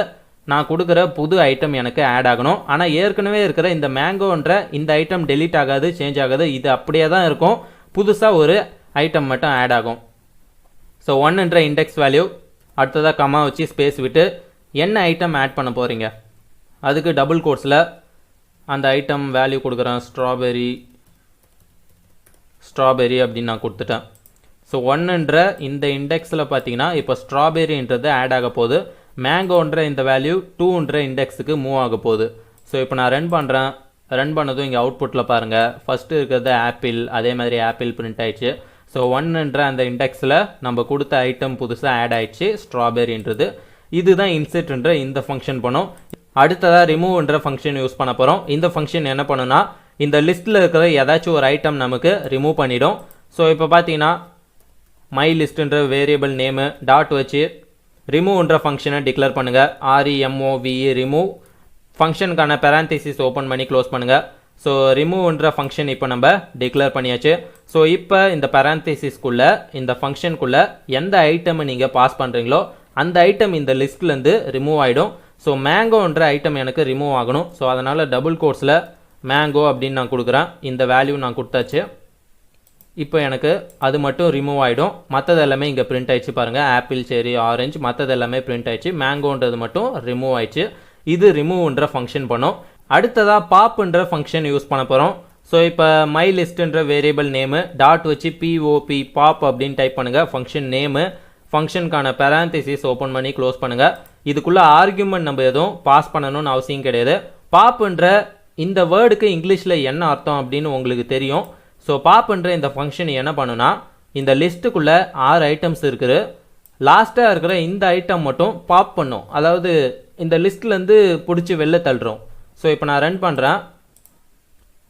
நான் கொடுக்குற புது ஐட்டம் எனக்கு ஆட் ஆகணும். ஆனால் ஏற்கனவே இருக்கிற இந்த மேங்கோன்ற இந்த ஐட்டம் டெலீட் ஆகாது, சேஞ்ச் ஆகாது, இது அப்படியே தான் இருக்கும். புதுசாக ஒரு ஐட்டம் மட்டும் ஆட் ஆகும். ஸோ 1ன்ற இண்டெக்ஸ் வேல்யூ, அடுத்ததாக கமா வச்சு ஸ்பேஸ் விட்டு என்ன ஐட்டம் ஆட் பண்ண போகிறீங்க அதுக்கு டபுள் கோட்ஸில் அந்த ஐட்டம் வேல்யூ கொடுக்குறேன். ஸ்ட்ராபெரி அப்படின்னு நான் கொடுத்துட்டேன். ஸோ 1ன்ற இந்த இண்டெக்ஸில் பார்த்தீங்கன்னா இப்போ ஸ்ட்ராபெரின்றது ஆட் ஆக போகுது. மேங்கோன்ற இந்த வேல்யூ 2ன்ற இண்டெக்ஸுக்கு மூவ் ஆக போகுது. ஸோ இப்போ நான் ரன் பண்ணுறேன். ரன் பண்ணதும் இங்கே அவுட்புட்டில் பாருங்கள், ஃபஸ்ட்டு இருக்கிறது ஆப்பிள், அதே மாதிரி ஆப்பிள் பிரிண்ட் ஆயிடுச்சு. ஸோ 1ன்ற அந்த இண்டெக்ஸில் நம்ம கொடுத்த ஐட்டம் புதுசாக ஆட் ஆயிடுச்சு ஸ்ட்ராபெரின்றது. இதுதான் இன்சர்ட்ன்ற இந்த ஃபங்க்ஷன் பண்ணும். அடுத்ததாக ரிமூவ்ன்ற ஃபங்க்ஷன் யூஸ் பண்ண போகிறோம். இந்த ஃபங்க்ஷன் என்ன பண்ணுன்னா இந்த லிஸ்ட்டில் இருக்கிற ஏதாச்சும் ஒரு ஐட்டம் நமக்கு ரிமூவ் பண்ணிடும். ஸோ இப்போ பார்த்தீங்கன்னா மை லிஸ்ட்டுன்ற வேரியபிள் நேமு டாட் வச்சு ரிமூவ்ன்ற ஃபங்க்ஷனை டிக்ளேர் பண்ணுங்கள். REMOVE ரிமூவ் ஃபங்க்ஷனுக்கான பேரந்தசிஸ் ஓப்பன் பண்ணி க்ளோஸ் பண்ணுங்கள். ஸோ ரிமூவ்ன்ற ஃபங்க்ஷன் இப்போ நம்ம டிக்ளேர் பண்ணியாச்சு. ஸோ இப்போ இந்த பேரந்தசிஸ்க்குள்ளே இந்த ஃபங்க்ஷனுக்குள்ளே எந்த ஐட்டமை நீங்கள் பாஸ் பண்ணுறீங்களோ அந்த ஐட்டம் இந்த லிஸ்ட்லேருந்து ரிமூவ் ஆகிடும். ஸோ மேங்கோன்ற ஐட்டம் எனக்கு ரிமூவ் ஆகணும். ஸோ அதனால் டபுள் கோட்ஸில் மேங்கோ அப்படின்னு நான் கொடுக்குறேன். இந்த வேல்யூ நான் கொடுத்தாச்சு. இப்போ எனக்கு அது மட்டும் ரிமூவ் ஆகிடும். மற்றது எல்லாமே இங்கே பிரிண்ட் ஆயிடுச்சு பாருங்கள். ஆப்பிள், செரி, ஆரஞ்சு மற்றது எல்லாமே பிரிண்ட் ஆயிடுச்சு. மேங்கோன்றது மட்டும் ரிமூவ் ஆயிடுச்சு. இது ரிமூவ்ன்ற ஃபங்க்ஷன் பண்ணும். அடுத்ததாக பாப்ன்ற ஃபங்க்ஷன் யூஸ் பண்ண போகிறோம். ஸோ இப்போ மை லிஸ்ட்டுன்ற வேரியபிள் நேமு டாட் வச்சு POP பாப் அப்படின்னு டைப் பண்ணுங்கள். ஃபங்க்ஷன் நேமு, ஃபங்க்ஷனுக்கான பேரந்தசிஸ் ஓப்பன் பண்ணி க்ளோஸ் பண்ணுங்கள். இதுக்குள்ளே ஆர்குமெண்ட் நம்ம எதுவும் பாஸ் பண்ணணும்னு அவசியம் கிடையாது. பாப்புன்ற இந்த வேர்டுக்கு இங்கிலீஷில் என்ன அர்த்தம் அப்படின்னு உங்களுக்கு தெரியும். ஸோ பாப்புன்ற இந்த ஃபங்க்ஷன் என்ன பண்ணுன்னா இந்த லிஸ்ட்டுக்குள்ளே 6 ஐட்டம்ஸ் இருக்குது. லாஸ்ட்டாக இருக்கிற இந்த ஐட்டம் மட்டும் பாப் பண்ணும். அதாவது இந்த லிஸ்ட்லேருந்து பிடிச்சி வெளில தள்ளுறோம். ஸோ இப்போ நான் ரன் பண்ணுறேன்.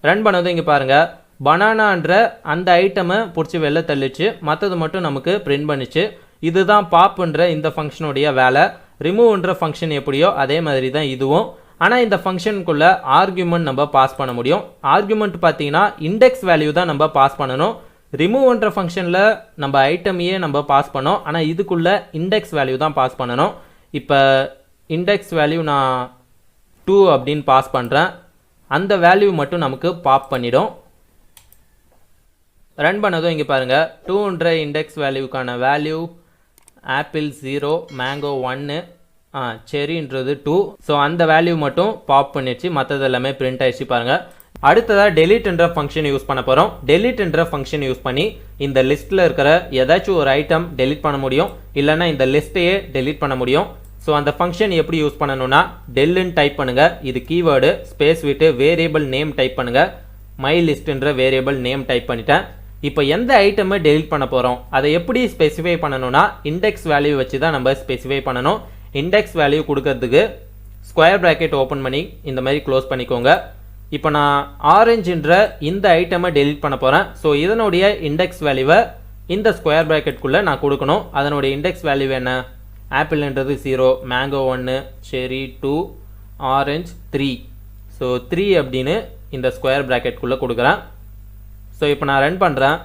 ரன் பண்ணதும் இங்கே பாருங்கள், பனானான்ற அந்த ஐட்டமை பிடிச்சி வெளில தள்ளிச்சு, மற்றது மட்டும் நமக்கு பிரிண்ட் பண்ணிச்சு. இதுதான் பாப்புன்ற இந்த ஃபங்க்ஷனுடைய வேலை. ரிமூவ்ன்ற ஃபங்க்ஷன் எப்படியோ அதே மாதிரி தான் இதுவும். ஆனால் இந்த ஃபங்க்ஷனுக்குள்ளே ஆர்குமெண்ட் நம்ம பாஸ் பண்ண முடியும். ஆர்குமெண்ட் பார்த்தீங்கன்னா இண்டெக்ஸ் வேல்யூ தான் நம்ம பாஸ் பண்ணணும். ரிமூவ்ன்ற ஃபங்க்ஷனில் நம்ம ஐட்டமையே நம்ம பாஸ் பண்ணோம். ஆனால் இதுக்குள்ளே இண்டெக்ஸ் வேல்யூ தான் பாஸ் பண்ணணும். இப்போ இண்டெக்ஸ் வேல்யூ நான் 2 அப்படின்னு பாஸ் பண்ணுறேன். அந்த வேல்யூ மட்டும் நமக்கு பாப் பண்ணிடும். ரன் பண்ணதும் இங்கே பாருங்கள், 2ன்ற இண்டெக்ஸ் வேல்யூக்கான வேல்யூ ஆப்பிள் 0, மேங்கோ 1, செரின்றது 2. ஸோ அந்த வேல்யூ மட்டும் பாப் பண்ணிடுச்சு, மற்றது எல்லாமே பிரிண்ட் ஆயிடுச்சு பாருங்கள். அடுத்ததாக டெலிட்ன்ற ஃபங்க்ஷன் யூஸ் பண்ண போகிறோம். டெலிட்ன்ற ஃபங்க்ஷன் யூஸ் பண்ணி இந்த லிஸ்ட்டில் இருக்கிற ஏதாச்சும் ஒரு ஐட்டம் டெலிட் பண்ண முடியும், இல்லைன்னா இந்த லிஸ்ட்டையே டெலிட் பண்ண முடியும். ஸோ அந்த ஃபங்க்ஷன் எப்படி யூஸ் பண்ணணும்னா டெல்லுன்னு டைப் பண்ணுங்கள், இது கீவேர்டு, ஸ்பேஸ் விட்டு வேரியபிள் நேம் டைப் பண்ணுங்கள். மை லிஸ்ட்ன்ற வேரியபிள் நேம் டைப் பண்ணிட்டேன். இப்போ எந்த ஐட்டமை டெலிட் பண்ண போகிறோம் அதை எப்படி ஸ்பெசிஃபை பண்ணணும்னா இண்டெக்ஸ் வேல்யூ வச்சு தான் நம்ம ஸ்பெசிஃபை பண்ணணும். இண்டெக்ஸ் வேல்யூ கொடுக்கறதுக்கு ஸ்கொயர் ப்ராக்கெட் ஓப்பன் பண்ணி இந்த மாதிரி க்ளோஸ் பண்ணிக்கோங்க. இப்போ நான் ஆரஞ்சுன்ற இந்த ஐட்டமை டெலிட் பண்ண போகிறேன். ஸோ இதனுடைய இண்டெக்ஸ் வேல்யூவை இந்த ஸ்கொயர் ப்ராக்கெட்குள்ளே நான் கொடுக்கணும். அதனுடைய இண்டெக்ஸ் வேல்யூ என்ன? ஆப்பிள்ன்றது 0, மேங்கோ 1, செரி 2, ஆரஞ்ச் 3. ஸோ 3 அப்படின்னு இந்த ஸ்கொயர் ப்ராக்கெட்குள்ளே கொடுக்குறேன். ஸோ இப்போ நான் ரன் பண்ணுறேன்.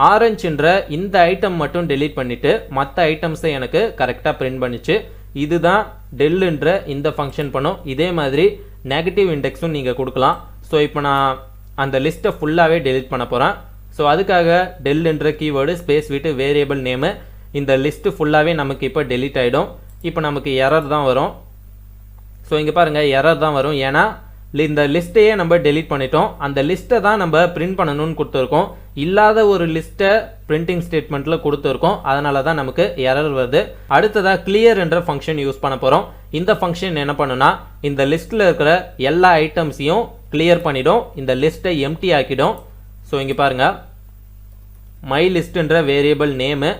ஆரஞ்சுன்ற இந்த ஐட்டம் மட்டும் டெலீட் பண்ணிவிட்டு மற்ற ஐட்டம்ஸை எனக்கு கரெக்டாக பிரிண்ட் பண்ணிச்சு. இதுதான் டெல்லுன்ற இந்த ஃபங்க்ஷன் பண்ணும். இதே மாதிரி நெகட்டிவ் இண்டெக்ஸும் நீங்கள் கொடுக்கலாம். ஸோ இப்போ நான் அந்த லிஸ்ட்டை ஃபுல்லாகவே டெலீட் பண்ண போகிறேன். ஸோ அதுக்காக டெல்லுன்ற கீவேர்டு ஸ்பேஸ் விட்டு வேரியபிள் நேமு, இந்த லிஸ்ட்டு ஃபுல்லாகவே நமக்கு இப்போ டெலீட் ஆகிடும். இப்போ நமக்கு எரர் தான் வரும். ஸோ இங்கே பாருங்கள் எரர் தான் வரும், ஏன்னா இந்த லிஸ்ட்டையே நம்ம டெலீட் பண்ணிட்டோம். அந்த லிஸ்ட்டை தான் நம்ம பிரிண்ட் பண்ணணும்னு கொடுத்துருக்கோம், இல்லாத ஒரு லிஸ்ட்டை பிரிண்டிங் ஸ்டேட்மெண்ட்டில் கொடுத்துருக்கோம். அதனால தான் நமக்கு எரர் வருது. அடுத்ததாக கிளியர் என்ற ஃபங்க்ஷன் யூஸ் பண்ண போகிறோம். இந்த ஃபங்க்ஷன் என்ன பண்ணுன்னா இந்த லிஸ்ட்டில் இருக்கிற எல்லா ஐட்டம்ஸையும் கிளியர் பண்ணிடும், இந்த லிஸ்ட்டை எம்டி ஆக்கிடும். ஸோ இங்கே பாருங்கள் மை லிஸ்ட்டுன்ற வேரியபிள் நேமு,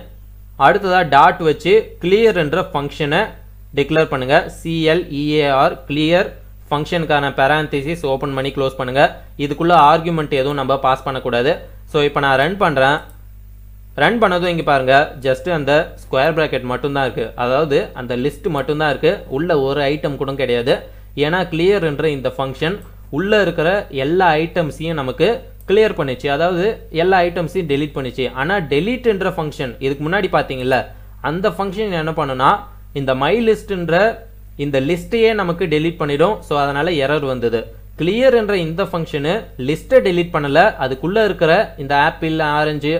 அடுத்ததாக டாட் வச்சு கிளியர் என்ற ஃபங்க்ஷனை டிக்ளேர் பண்ணுங்கள். CLEAR கிளியர் ஃபங்க்ஷனுக்கான பேரான்தீசிஸ் ஓப்பன் பண்ணி க்ளோஸ் பண்ணுங்கள். இதுக்குள்ளே ஆர்குமெண்ட் எதுவும் நம்ம பாஸ் பண்ணக்கூடாது. ஸோ இப்போ நான் ரன் பண்ணுறேன். ரன் பண்ணதும் இங்கே பாருங்கள் ஜஸ்ட்டு அந்த ஸ்கொயர் ப்ராக்கெட் மட்டும்தான் இருக்குது, அதாவது அந்த லிஸ்ட் மட்டும்தான் இருக்குது, உள்ள ஒரு ஐட்டம் கூட கிடையாது. ஏன்னா கிளியர் என்ற இந்த ஃபங்க்ஷன் உள்ளே இருக்கிற எல்லா ஐட்டம்ஸையும் நமக்கு கிளியர் பண்ணிச்சு, அதாவது எல்லா ஐட்டம்ஸையும் டெலீட் பண்ணிச்சு. ஆனால் டெலீட்ன்ற ஃபங்க்ஷன் இதுக்கு முன்னாடி பார்த்தீங்கல்ல, அந்த ஃபங்க்ஷன் என்ன பண்ணுன்னா இந்த மை லிஸ்ட்ன்ற இந்த லிஸ்ட்டையே நமக்கு டெலீட் பண்ணிடும். ஸோ அதனால் எரர் வந்தது. கிளியர் என்ற இந்த ஃபங்க்ஷனு லிஸ்ட்டை டெலீட் பண்ணலை, அதுக்குள்ளே இருக்கிற இந்த ஆப்பிள், ஆரஞ்சு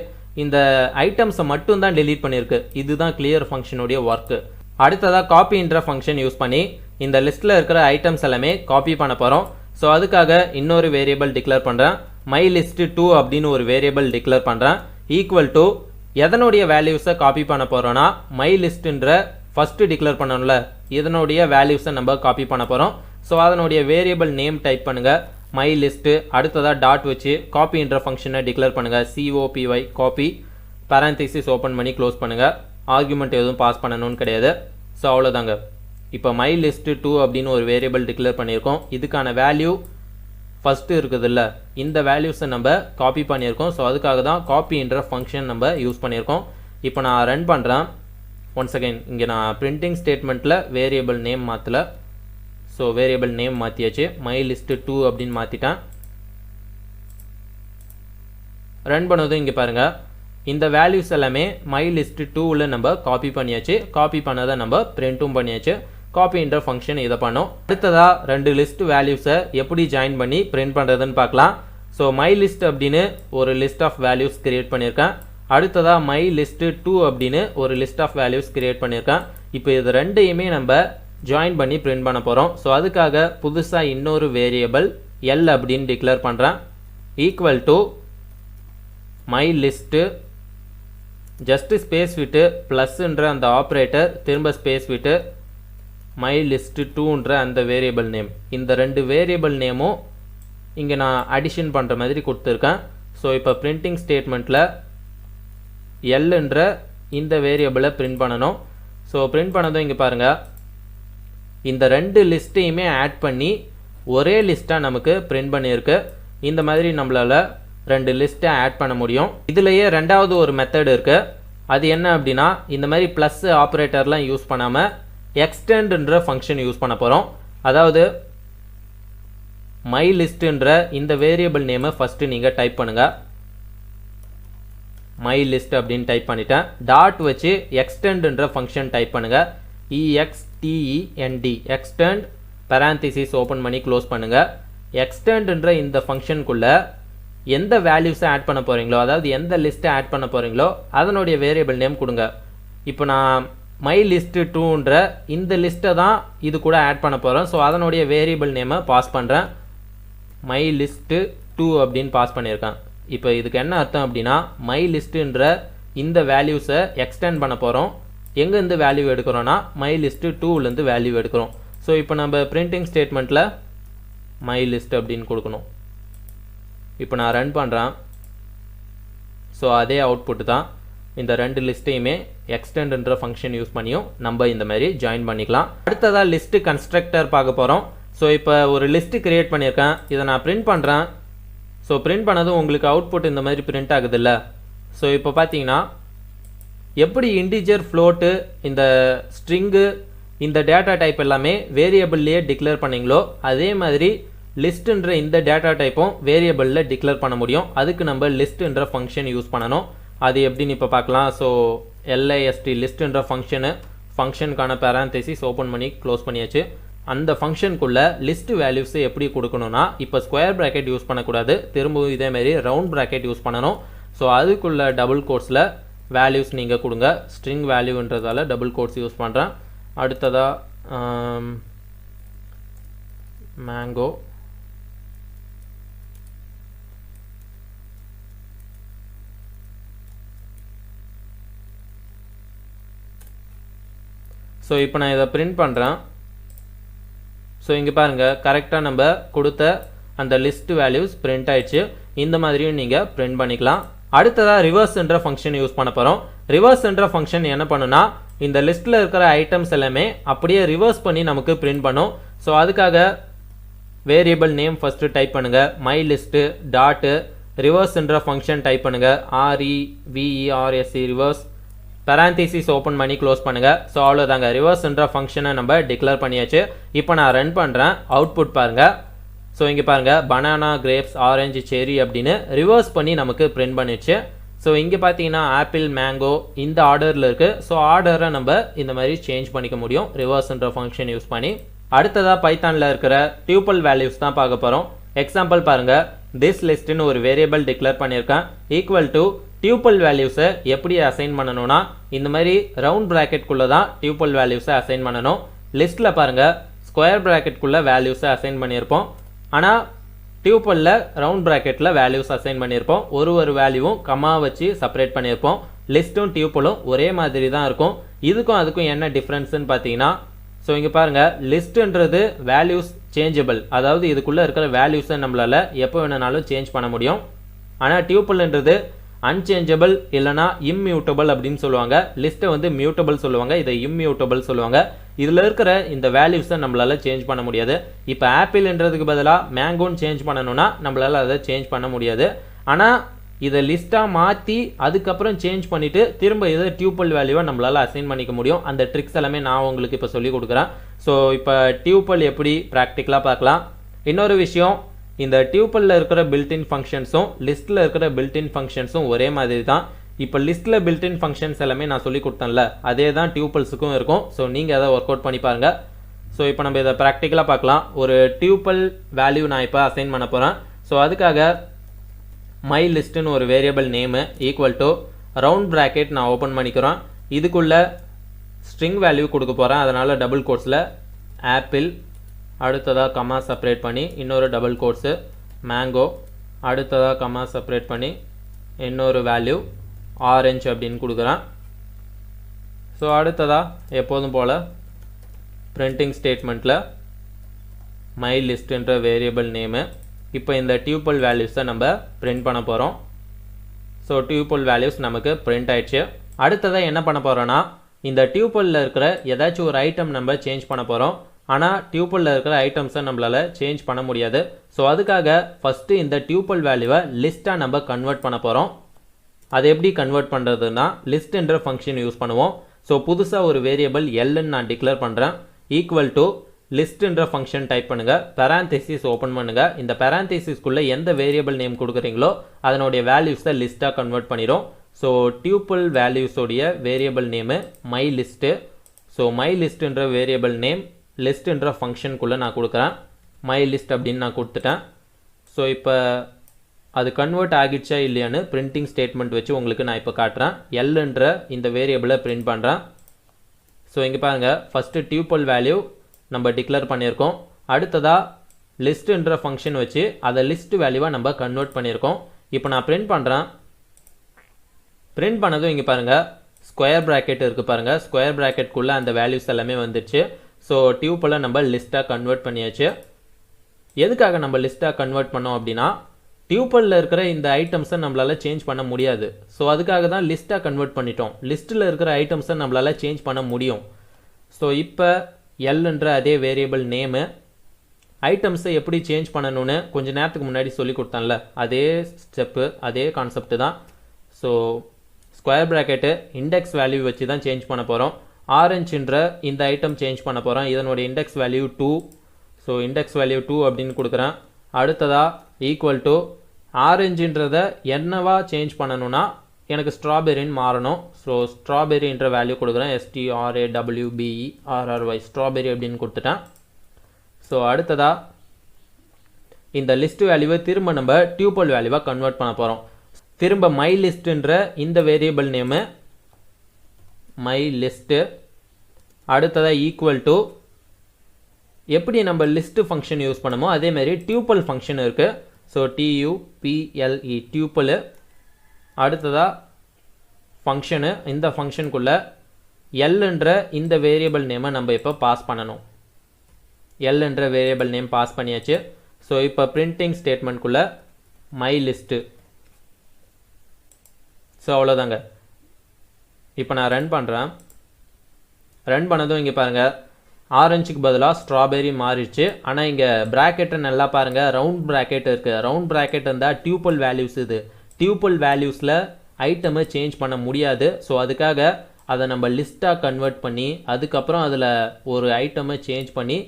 இந்த ஐட்டம்ஸை மட்டும்தான் டெலீட் பண்ணியிருக்கு. இதுதான் கிளியர் ஃபங்க்ஷனுடைய ஒர்க்கு. அடுத்ததாக காப்பின்ற ஃபங்க்ஷன் யூஸ் பண்ணி இந்த லிஸ்ட்டில் இருக்கிற ஐட்டம்ஸ் எல்லாமே காப்பி பண்ண போகிறோம். ஸோ அதுக்காக இன்னொரு வேரியபிள் டிக்ளேர் பண்ணுறேன். மை லிஸ்ட் 2 அப்படின்னு ஒரு வேரியபிள் டிக்ளேர் பண்ணுறேன். ஈக்குவல் டு எதனுடைய வேல்யூஸை காப்பி பண்ண போகிறோன்னா மை லிஸ்ட்டுன்ற ஃபஸ்ட்டு டிக்ளேர் பண்ணணும்ல, இதனுடைய வேல்யூஸை நம்ம காப்பி பண்ண போகிறோம். ஸோ அதனுடைய வேரியபிள் நேம் டைப் பண்ணுங்கள் மை லிஸ்ட்டு, அடுத்ததாக டாட் வச்சு காப்பின்ற ஃபங்க்ஷனை டிக்ளேர் பண்ணுங்கள். COPY காப்பி, பேரான்தீசிஸ் ஓப்பன் பண்ணி க்ளோஸ் பண்ணுங்கள். ஆர்குமெண்ட் எதுவும் பாஸ் பண்ணணும்னு கிடையாது. ஸோ அவ்வளோதாங்க. இப்போ மை லிஸ்ட்டு 2 அப்படின்னு ஒரு வேரியபிள் டிக்ளேர் பண்ணியிருக்கோம். இதுக்கான வேல்யூ ஃபஸ்ட்டு இருக்குதுல்ல, இந்த வேல்யூஸை நம்ம காப்பி பண்ணியிருக்கோம். ஸோ அதுக்காக தான் காப்பின்ற ஃபங்க்ஷன் நம்ம யூஸ் பண்ணியிருக்கோம். இப்போ நான் ரன் பண்ணுறேன். ஒன்ஸ் அகைன் இங்கே நான் பிரிண்டிங் ஸ்டேட்மெண்ட்டில் வேரியபிள் நேம் மாற்றலை. ஸோ வேரியபிள் நேம் மாற்றியாச்சு, மை லிஸ்ட்டு 2 அப்படின்னு மாற்றிட்டேன். ரன் பண்ணதும் இங்கே பாருங்கள் இந்த வேல்யூஸ் எல்லாமே மை லிஸ்ட்டு 2ல் நம்ம காப்பி பண்ணியாச்சு. காப்பி பண்ணதை நம்ம பிரிண்ட்டும் பண்ணியாச்சு. காப்பின்ற ஃபங்க்ஷன் இதை பண்ணோம். அடுத்ததாக 2 லிஸ்ட் வேல்யூஸை எப்படி ஜாயின் பண்ணி பிரிண்ட் பண்ணுறதுன்னு பார்க்கலாம். ஸோ மை லிஸ்ட் அப்படின்னு ஒரு லிஸ்ட் ஆஃப் வேல்யூஸ் கிரியேட் பண்ணியிருக்கேன். அடுத்ததாக மை லிஸ்ட்டு 2 அப்படின்னு ஒரு லிஸ்ட் ஆஃப் வேல்யூஸ் கிரியேட் பண்ணியிருக்கேன். இப்போ இது ரெண்டையுமே நம்ம ஜாயின் பண்ணி பிரிண்ட் பண்ண போகிறோம். ஸோ அதுக்காக புதுசாக இன்னொரு வேரியபிள் எல் அப்படின்னு டிக்ளேர் பண்ணுறேன். Equal to my list just space விட்டு ப்ளஸ்ன்ற அந்த ஆப்ரேட்டர், திரும்ப ஸ்பேஸ் விட்டு மை லிஸ்ட்டு 2ன்ற அந்த வேரியபிள் நேம். இந்த 2 வேரியபிள் நேமும் இங்கே நான் அடிஷன் பண்ணுற மாதிரி கொடுத்துருக்கேன். ஸோ இப்போ பிரிண்டிங் ஸ்டேட்மெண்ட்டில் எல்லுன்ற இந்த வேரியபிளை பிரிண்ட் பண்ணணும். ஸோ பிரிண்ட் பண்ணதும் இங்கே பாருங்கள் இந்த 2 லிஸ்ட்டையுமே ஆட் பண்ணி ஒரே லிஸ்ட்டாக நமக்கு பிரிண்ட் பண்ணியிருக்கு. இந்த மாதிரி நம்மளால் 2 லிஸ்ட்டை ஆட் பண்ண முடியும். இதுலேயே ரெண்டாவது ஒரு மெத்தட் இருக்குது. அது என்ன அப்படின்னா இந்த மாதிரி ப்ளஸ் ஆப்ரேட்டர்லாம் யூஸ் பண்ணாமல் எக்ஸ்டெண்ட்ன்ற ஃபங்க்ஷன் யூஸ் பண்ண போகிறோம். அதாவது மை லிஸ்ட்டுன்ற இந்த வேரியபிள் நேமை ஃபஸ்ட்டு நீங்கள் டைப் பண்ணுங்கள். மை லிஸ்ட் அப்படின்னு டைப் பண்ணிட்டேன். டாட் வச்சு எக்ஸ்டெண்ட்ன்ற ஃபங்க்ஷன் டைப் பண்ணுங்கள். EXTEND எக்ஸ்டெண்ட், பேரான்தீசிஸ் ஓப்பன் பண்ணி க்ளோஸ் பண்ணுங்கள். எக்ஸ்டெண்ட்ன்ற இந்த ஃபங்க்ஷனுக்குள்ளே எந்த வேல்யூஸை ஆட் பண்ண போகிறீங்களோ, அதாவது எந்த லிஸ்ட்டை ஆட் பண்ண போகிறீங்களோ அதனுடைய வேரியபிள் நேம் கொடுங்க. இப்போ நான் மை லிஸ்ட்டு டூன்ற இந்த லிஸ்ட்டை தான் இது கூட ஆட் பண்ண போகிறோம். ஸோ அதனுடைய வேரியபிள் நேமை பாஸ் பண்ணுறேன். மை லிஸ்ட்டு டூ அப்படின்னு பாஸ் பண்ணியிருக்கேன். இப்போ இதுக்கு என்ன அர்த்தம் அப்படின்னா மை லிஸ்ட்டுன்ற இந்த வேல்யூஸை எக்ஸ்டெண்ட் பண்ண போகிறோம். எங்கேருந்து வேல்யூ எடுக்கிறோன்னா மை லிஸ்ட்டு டூலேருந்து வேல்யூ எடுக்கிறோம். ஸோ இப்போ நம்ம பிரிண்டிங் ஸ்டேட்மெண்ட்டில் மை லிஸ்ட் அப்படின்னு கொடுக்கணும். இப்போ நான் ரன் பண்ணுறேன். ஸோ அதே அவுட்புட் தான். இந்த ரெண்டு லிஸ்ட்டையுமே எக்ஸ்டெண்ட்ன்ற ஃபங்க்ஷன் யூஸ் பண்ணியும் நம்ம இந்த மாதிரி ஜாயின் பண்ணிக்கலாம். அடுத்ததாக லிஸ்ட்டு கன்ஸ்ட்ரக்டர் பார்க்க போகிறோம். ஸோ இப்போ ஒரு லிஸ்ட்டு க்ரியேட் பண்ணியிருக்கேன். இதை நான் பிரிண்ட் பண்ணுறேன். ஸோ பிரிண்ட் பண்ணதும் உங்களுக்கு அவுட்புட் இந்த மாதிரி பிரிண்ட் ஆகுதுல்ல. ஸோ இப்போ பார்த்தீங்கன்னா எப்படி இன்டிஜர் ஃப்ளோட்டு இந்த ஸ்ட்ரிங்கு இந்த டேட்டா டைப் எல்லாமே வேரியபிள்லேயே டிக்ளேர் பண்ணிங்களோ அதே மாதிரி லிஸ்ட்டுன்ற இந்த டேட்டா டைப்பும் வேரியபிளில் டிக்ளேர் பண்ண முடியும். அதுக்கு நம்ம லிஸ்ட்டுன்ற ஃபங்க்ஷன் யூஸ் பண்ணணும். அது எப்படின்னு இப்போ பார்க்கலாம். ஸோ LIST லிஸ்ட்டுன்ற ஃபங்க்ஷனுக்கான பேராந்தசிஸ் ஓப்பன் பண்ணி க்ளோஸ் பண்ணியாச்சு. அந்த ஃபங்க்ஷனுக்குள்ளே லிஸ்ட் வேல்யூஸை எப்படி கொடுக்கணும்னா இப்போ ஸ்கொயர் ப்ராக்கெட் யூஸ் பண்ணக்கூடாது. திரும்பவும் இதேமாரி ரவுண்ட் ப்ராக்கெட் யூஸ் பண்ணணும். ஸோ அதுக்குள்ள டபுள் கோட்ஸில் வேல்யூஸ் நீங்கள் கொடுங்க. ஸ்ட்ரிங் வேல்யூன்றதால டபுள் கோட்ஸ் யூஸ் பண்ணுறேன். அடுத்ததாக மேங்கோ ஸோ இப்போ நான் இதை பிரிண்ட் பண்ணுறேன். ஸோ இங்கே பாருங்கள் கரெக்டாக நம்ம கொடுத்த அந்த லிஸ்ட் வேல்யூஸ் பிரிண்ட் ஆயிடுச்சு. இந்த மாதிரியும் நீங்கள் பிரிண்ட் பண்ணிக்கலாம். அடுத்ததாக ரிவர்ஸ்ன்ற ஃபங்க்ஷன் யூஸ் பண்ண போகிறோம். ரிவர்ஸ்ன்ற ஃபங்க்ஷன் என்ன பண்ணுன்னா இந்த லிஸ்ட்டில் இருக்கிற ஐட்டம்ஸ் எல்லாமே அப்படியே ரிவர்ஸ் பண்ணி நமக்கு பிரிண்ட் பண்ணும். ஸோ அதுக்காக வேரியபிள் நேம் ஃபஸ்ட்டு டைப் பண்ணுங்கள். மை லிஸ்ட்டு டாட்டு ரிவர்ஸ்ன்ற ஃபங்க்ஷன் டைப் பண்ணுங்கள். REVERS ரிவர்ஸ் பேராந்தசிஸ் ஓப்பன் பண்ணி க்ளோஸ் பண்ணுங்கள். ஸோ அவ்வளோதாங்க, ரிவர்ஸ்ன்ற ஃபங்க்ஷனை நம்ம டிக்ளேர் பண்ணியாச்சு. இப்போ நான் ரன் பண்ணுறேன். அவுட்புட் பாருங்கள். ஸோ இங்கே பாருங்கள் பனானா, கிரேப்ஸ், ஆரஞ்சு, செரி அப்படின்னு ரிவர்ஸ் பண்ணி நமக்கு பிரிண்ட் பண்ணிடுச்சு. ஸோ இங்கே பார்த்தீங்கன்னா ஆப்பிள், மேங்கோ இந்த ஆர்டரில் இருக்குது. ஸோ ஆர்டரை நம்ம இந்த மாதிரி சேஞ்ச் பண்ணிக்க முடியும் ரிவர்ஸ்ன்ற ஃபங்க்ஷன் யூஸ் பண்ணி. அடுத்ததாக பைத்தானில் இருக்கிற டியூப்பல் வேல்யூஸ் தான் பார்க்க போகிறோம். எக்ஸாம்பிள் பாருங்கள். திஸ் லிஸ்ட்டுன்னு ஒரு வேரியபிள் டிக்ளேர் பண்ணியிருக்கேன். ஈக்குவல் டு டியூப்பல் வேல்யூஸை எப்படி அசைன் பண்ணணும்னா இந்த மாதிரி ரவுண்ட் ப்ராக்கெட்குள்ளே தான் டியூப்பல் வேல்யூஸை அசைன் பண்ணணும். லிஸ்ட்டில் பாருங்கள் ஸ்கொயர் ப்ராக்கெட்குள்ளே வேல்யூஸை அசைன் பண்ணியிருப்போம். ஆனால் டியூப்பலில் ரவுண்ட் ப்ராக்கெட்டில் வேல்யூஸ் அசைன் பண்ணியிருப்போம். ஒரு வேல்யூவும் கம்மா வச்சு செப்பரேட் பண்ணியிருப்போம். லிஸ்ட்டும் டியூப்பலும் ஒரே மாதிரி தான் இருக்கும். இதுக்கும் அதுக்கும் என்ன டிஃப்ரென்ஸ்ன்னு பார்த்தீங்கன்னா ஸோ இங்கே பாருங்கள் லிஸ்ட்டுன்றது வேல்யூஸ் சேஞ்சபிள், அதாவது இதுக்குள்ளே இருக்கிற வேல்யூஸை நம்மளால் எப்போ வேணுனாலும் சேஞ்ச் பண்ண முடியும். ஆனால் டியூப்பல்ன்றது அன்சேஞ்சபிள் இல்லைனா இம்மியூட்டபிள் அப்படின்னு சொல்லுவாங்க. லிஸ்ட்டை வந்து மியூட்டபிள் சொல்லுவாங்க, இதை இம்மியூட்டபிள் சொல்லுவாங்க. இதில் இருக்கிற இந்த வேல்யூஸை நம்மளால் சேஞ்ச் பண்ண முடியாது. இப்போ ஆப்பிள்ன்றதுக்கு பதிலாக மேங்கோன்னு சேஞ்ச் பண்ணணும்னா நம்மளால் அதை சேஞ்ச் பண்ண முடியாது. ஆனால் இதை லிஸ்ட்டாக மாற்றி அதுக்கப்புறம் சேஞ்ச் பண்ணிவிட்டு திரும்ப இதை டியூப்பல் வேல்யூவை நம்மளால் அசைன் பண்ணிக்க முடியும். அந்த ட்ரிக்ஸ் எல்லாமே நான் உங்களுக்கு இப்போ சொல்லிக் கொடுக்குறேன். ஸோ இப்போ டியூப்பல் எப்படி ப்ராக்டிக்கலாக பார்க்கலாம். இன்னொரு விஷயம், இந்த டியூப்பலில் இருக்கிற பில்டின் ஃபங்க்ஷன்ஸும் லிஸ்ட்டில் இருக்கிற பில்டின் ஃபங்க்ஷன்ஸும் ஒரே மாதிரி தான். இப்போ லிஸ்ட்டில் பில்டின் ஃபங்க்ஷன்ஸ் எல்லாமே நான் சொல்லி கொடுத்தேன்ல அதே தான் டியூப்பல்ஸுக்கும் இருக்கும். ஸோ நீங்கள் அதை ஒர்க் அவுட் பண்ணி பாருங்கள். ஸோ இப்போ நம்ம இதை ப்ராக்டிக்கலாக பார்க்கலாம். ஒரு டியூப்பல் வேல்யூ நான் இப்போ அசைன் பண்ண போகிறேன். ஸோ அதுக்காக மை லிஸ்ட்டுன்னு ஒரு variable name equal to round bracket நான் ஓப்பன் பண்ணிக்கிறோம். இதுக்குள்ளே ஸ்ட்ரிங் வேல்யூ கொடுக்க போகிறேன். அதனால் டபுள் கோட்ஸில் ஆப்பிள், அடுத்ததாக கம்மா செப்பரேட் பண்ணி இன்னொரு டபுள் கோட்ஸு மேங்கோ, அடுத்ததாக கம்மா செப்பரேட் பண்ணி இன்னொரு வேல்யூ ஆரஞ்சு அப்படின்னு கொடுக்குறேன். ஸோ அடுத்ததாக எப்போதும் போல் பிரிண்டிங் ஸ்டேட்மெண்ட்டில் மை லிஸ்ட்டுன்ற வேரியபிள் நேமு. இப்போ இந்த டியூப்பல் வேல்யூஸை நம்ம பிரிண்ட் பண்ண போகிறோம். ஸோ டியூப்பல் வேல்யூஸ் நமக்கு பிரிண்ட் ஆயிடுச்சு. அடுத்ததாக என்ன பண்ண போகிறோன்னா இந்த டியூப்பலில் இருக்கிற ஏதாச்சும் ஒரு ஐட்டம் நம்ம சேஞ்ச் பண்ண போகிறோம். ஆனால் டியூப்பலில் இருக்கிற ஐட்டம்ஸை நம்மளால் சேஞ்ச் பண்ண முடியாது. ஸோ அதுக்காக ஃபஸ்ட்டு இந்த டியூப்பல் வேல்யூவை லிஸ்ட்டாக நம்ம கன்வெர்ட் பண்ண போகிறோம். அது எப்படி கன்வெர்ட் பண்ணுறதுன்னா லிஸ்ட்ன்ற ஃபங்க்ஷன் யூஸ் பண்ணுவோம். ஸோ புதுசாக ஒரு வேரியபிள் எல்ன்னு நான் டிக்ளேர் பண்ணுறேன். ஈக்குவல் டு லிஸ்ட்ன்ற ஃபங்க்ஷன் டைப் பண்ணுங்கள். பேராந்தசிஸ் ஓப்பன் பண்ணுங்கள். இந்த பேராந்தசிஸ்க்குள்ளே எந்த வேரியபிள் நேம் கொடுக்குறீங்களோ அதனுடைய வேல்யூஸை லிஸ்ட்டாக கன்வெர்ட் பண்ணிடும். ஸோ டியூப்பல் வேல்யூஸோடைய variable name my list. So my லிஸ்ட்டுன்ற வேரியபிள் நேம் லிஸ்ட்ன்ற ஃபங்க்ஷனுக்குள்ளே நான் கொடுக்குறேன். மை லிஸ்ட் அப்படின்னு நான் கொடுத்துட்டேன். ஸோ இப்போ அது கன்வெர்ட் ஆகிடுச்சா இல்லையான்னு பிரிண்டிங் ஸ்டேட்மெண்ட் வச்சு உங்களுக்கு நான் இப்போ காட்டுறேன். எல்ன்ற இந்த வேரியபிளை பிரிண்ட் பண்ணுறேன். ஸோ இங்கே பாருங்கள், ஃபஸ்ட்டு டியூப்பல் வேல்யூ நம்ம டிக்ளேர் பண்ணியிருக்கோம். அடுத்ததாக லிஸ்ட்டுன்ற ஃபங்க்ஷன் வச்சு அதை லிஸ்ட் வேல்யூவாக நம்ம கன்வெர்ட் பண்ணியிருக்கோம். இப்போ நான் பிரிண்ட் பண்ணுறேன். பிரிண்ட் பண்ணதும் இங்கே பாருங்கள், ஸ்கொயர் ப்ராக்கெட் இருக்குது பாருங்கள். ஸ்கொயர் ப்ராக்கெட்குள்ளே அந்த வேல்யூஸ் எல்லாமே வந்துடுச்சு. ஸோ டியூப்பலை நம்ம லிஸ்ட்டாக கன்வெர்ட் பண்ணியாச்சு. எதுக்காக நம்ம லிஸ்ட்டாக கன்வெர்ட் பண்ணோம் அப்படின்னா, டியூப்பலில் இருக்கிற இந்த ஐட்டம்ஸை நம்மளால் சேஞ்ச் பண்ண முடியாது. ஸோ அதுக்காக தான் லிஸ்ட்டாக கன்வெர்ட் பண்ணிட்டோம். லிஸ்ட்டில் இருக்கிற ஐட்டம்ஸை நம்மளால் சேஞ்ச் பண்ண முடியும். ஸோ இப்போ எல்ன்ற அதே வேரியபிள் நேமு, ஐட்டம்ஸை எப்படி சேஞ்ச் பண்ணணும்னு கொஞ்சம் நேரத்துக்கு முன்னாடி சொல்லி கொடுத்தான்ல, அதே ஸ்டெப்பு அதே கான்செப்ட் தான். So square bracket index value வச்சு தான் சேஞ்ச் பண்ண போகிறோம். ஆரஞ்சுன்ற இந்த ஐட்டம் சேஞ்ச் பண்ண போகிறோம். இதனுடைய index value 2. So index value 2 அப்படின்னு கொடுக்குறேன். அடுத்ததாக ஈக்குவல் டு ஆரஞ்சுன்றதை என்னவா சேஞ்ச் பண்ணணும்னா எனக்கு ஸ்ட்ராபெரின்னு மாறணும். ஸோ ஸ்ட்ராபெரின்ற வேல்யூ கொடுக்குறேன். STRAWBERRY ஸ்ட்ராபெரி அப்படின்னு கொடுத்துட்டேன். ஸோ அடுத்ததாக இந்த லிஸ்ட் வேல்யூவை திரும்ப நம்ம டியூப்பல் வேல்யூவாக கன்வெர்ட் பண்ண போகிறோம். திரும்ப மை லிஸ்ட்டுன்ற இந்த வேரியபிள் நேமு மை லிஸ்ட்டு. அடுத்ததாக ஈக்குவல் டு எப்படி நம்ம லிஸ்ட்டு ஃபங்க்ஷன் யூஸ் பண்ணுமோ அதேமாரி டியூப்பல் ஃபங்க்ஷன் இருக்குது. So TUPLE டியூப்பலு. அடுத்ததாக ஃபங்க்ஷனு, இந்த ஃபங்க்ஷனுக்குள்ளே எல்ன்ற இந்த வேரியபிள் நேமை நம்ம இப்போ பாஸ் பண்ணணும். எல்ன்ற வேரியபிள் நேம் பாஸ் பண்ணியாச்சு. ஸோ இப்போ பிரிண்டிங் ஸ்டேட்மெண்ட்குள்ளே மை லிஸ்ட்டு. ஸோ அவ்வளோதாங்க. இப்போ நான் ரன் பண்ணுறேன். ரன் பண்ணதும் இங்கே பாருங்கள், ஆரஞ்சுக்கு பதிலாக ஸ்ட்ராபெரி மாறிடுச்சு. ஆனால் இங்கே ப்ராக்கெட்டை நல்லா பாருங்கள், ரவுண்ட் ப்ராக்கெட் இருக்குது. ரவுண்ட் ப்ராக்கெட் இருந்தால் டியூப்பல் வேல்யூஸ். இது டியூப்பல் வேல்யூஸில் ஐட்டமை சேஞ்ச் பண்ண முடியாது. ஸோ அதுக்காக அதை நம்ம லிஸ்ட்டாக கன்வெர்ட் பண்ணி அதுக்கப்புறம் அதில் ஒரு ஐட்டமை சேஞ்ச் பண்ணி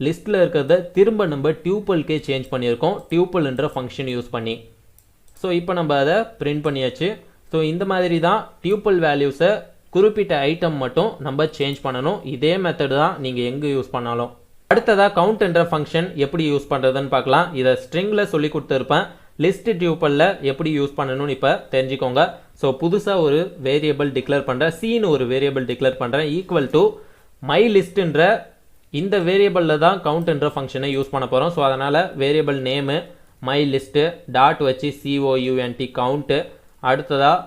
லிஸ்ட்டில் இருக்கிறத திரும்ப நம்ம டியூப்பலுக்கே சேஞ்ச் பண்ணியிருக்கோம், டியூப்பல்ன்ற ஃபங்க்ஷன் யூஸ் பண்ணி. ஸோ இப்போ நம்ம அதை பிரிண்ட் பண்ணியாச்சு. ஸோ இந்த மாதிரி தான் டியூப்பல் வேல்யூஸை குறிப்பிட்ட ஐட்டம் மட்டும் நம்ம சேஞ்ச் பண்ணணும். இதே மெத்தட் தான் நீங்கள் எங்கே யூஸ் பண்ணாலும். அடுத்ததாக கவுண்ட்ன்ற ஃபங்க்ஷன் எப்படி யூஸ் பண்ணுறதுன்னு பார்க்கலாம். இதை ஸ்ட்ரிங்கில் சொல்லி கொடுத்துருப்பேன். லிஸ்ட் டியூப்பலில் எப்படி யூஸ் பண்ணணும்னு இப்போ தெரிஞ்சுக்கோங்க. ஸோ புதுசாக ஒரு வேரியபிள் டிக்ளேர் பண்ணுறேன். சின்னு ஒரு வேரியபிள் டிக்ளேர் பண்ணுறேன். ஈக்குவல் டு மை லிஸ்ட்டுன்ற இந்த வேரியபிளில் தான் கவுண்ட்ன்ற ஃபங்க்ஷனை யூஸ் பண்ண போகிறோம். ஸோ அதனால் variable name my list dot வச்சு COUNT கவுண்ட்டு. அடுத்ததாக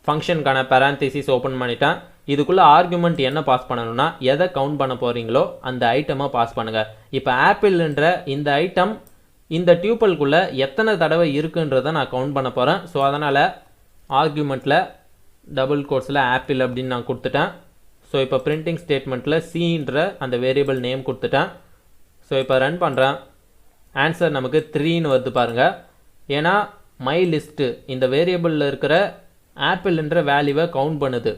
ஃபங்க்ஷனுக்கான பேரான்தீசிஸ் ஓப்பன் பண்ணிட்டேன். இதுக்குள்ளே ஆர்குமெண்ட் என்ன பாஸ் பண்ணணும்னா எதை கவுண்ட் பண்ண போகிறீங்களோ அந்த ஐட்டமை பாஸ் பண்ணுங்கள். இப்போ ஆப்பிள்ன்ற இந்த ஐட்டம் இந்த டியூப்பலுக்குள்ளே எத்தனை தடவை இருக்குன்றதை நான் கவுண்ட் பண்ண போகிறேன். ஸோ அதனால் ஆர்குமெண்ட்டில் டபுள் கோட்ஸில் ஆப்பிள் அப்படின்னு நான் கொடுத்துட்டேன். ஸோ இப்போ பிரிண்டிங் ஸ்டேட்மெண்ட்டில் சின்ற அந்த வேரியபிள் நேம் கொடுத்துட்டேன். ஸோ இப்போ ரன் பண்ணுறேன். ஆன்சர் நமக்கு 3ன்னு வருது பாருங்கள். ஏன்னா மை லிஸ்ட்டு இந்த வேரியபிளில் இருக்கிற ஆப்பிள்ன்ற வேல்யூவை கவுண்ட் பண்ணுது,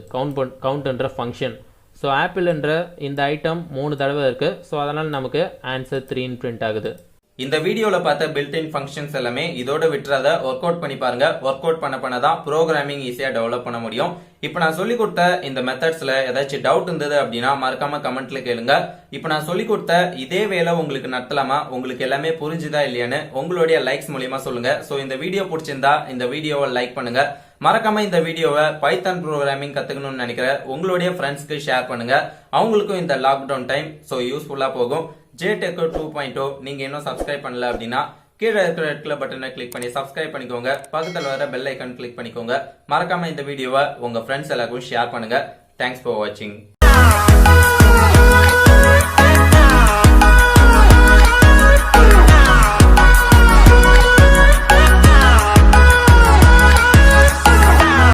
கவுண்ட்ன்ற ஃபங்க்ஷன். ஸோ ஆப்பிள்ன்ற இந்த ஐட்டம் 3 தடவை இருக்குது. ஸோ அதனால் நமக்கு ஆன்சர் 3ன்னு பிரிண்ட் ஆகுது. இந்த வீடியோவில் பார்த்த பில்ட்-இன் ஃபங்க்ஷன்ஸ் எல்லாமே இதோட விட்டுறத ஒர்க் அவுட் பண்ணி பாருங்க. ஒர்க் அவுட் பண்ண தான் ப்ரோக்ராமிங் ஈஸியாக டெவலப் பண்ண முடியும். இப்போ நான் சொல்லி கொடுத்த இந்த மெத்தட்ஸ்ல ஏதாச்சும் டவுட் இருந்தது அப்படின்னா மறக்காம கமெண்ட்ல கேளுங்க. இப்போ நான் சொல்லி கொடுத்த இதே வேலை உங்களுக்கு நடத்தலாமா, உங்களுக்கு எல்லாமே புரிஞ்சுதா இல்லையான்னு உங்களுடைய லைக்ஸ் மூலியமா சொல்லுங்க. ஸோ இந்த வீடியோ பிடிச்சிருந்தா இந்த வீடியோவை லைக் பண்ணுங்க. மறக்காம இந்த வீடியோவை பைத்தான் ப்ரோக்ராமிங் கத்துக்கணும்னு நினைக்கிற உங்களுடைய ஃப்ரெண்ட்ஸ்க்கு ஷேர் பண்ணுங்க. அவங்களுக்கும் இந்த லாக்டவுன் டைம் ஸோ யூஸ்ஃபுல்லா போகும். JTech 2.0 நீங்க இன்னும் சப்ஸ்கிரைப் பண்ணல அப்படின்னா கீழே இருக்கிற ரெட் கலர் பட்டனை கிளிக் பண்ணி சப்ஸ்கிரைப் பண்ணிக்கோங்க. பக்கத்தில் வர பெல் ஐக்கான் கிளிக் பண்ணிக்கோங்க. மறக்காம இந்த வீடியோவை உங்க ஃப்ரெண்ட்ஸ் எல்லாருக்கும் ஷேர் பண்ணுங்க. தேங்க்ஸ் ஃபார் வாட்சிங்.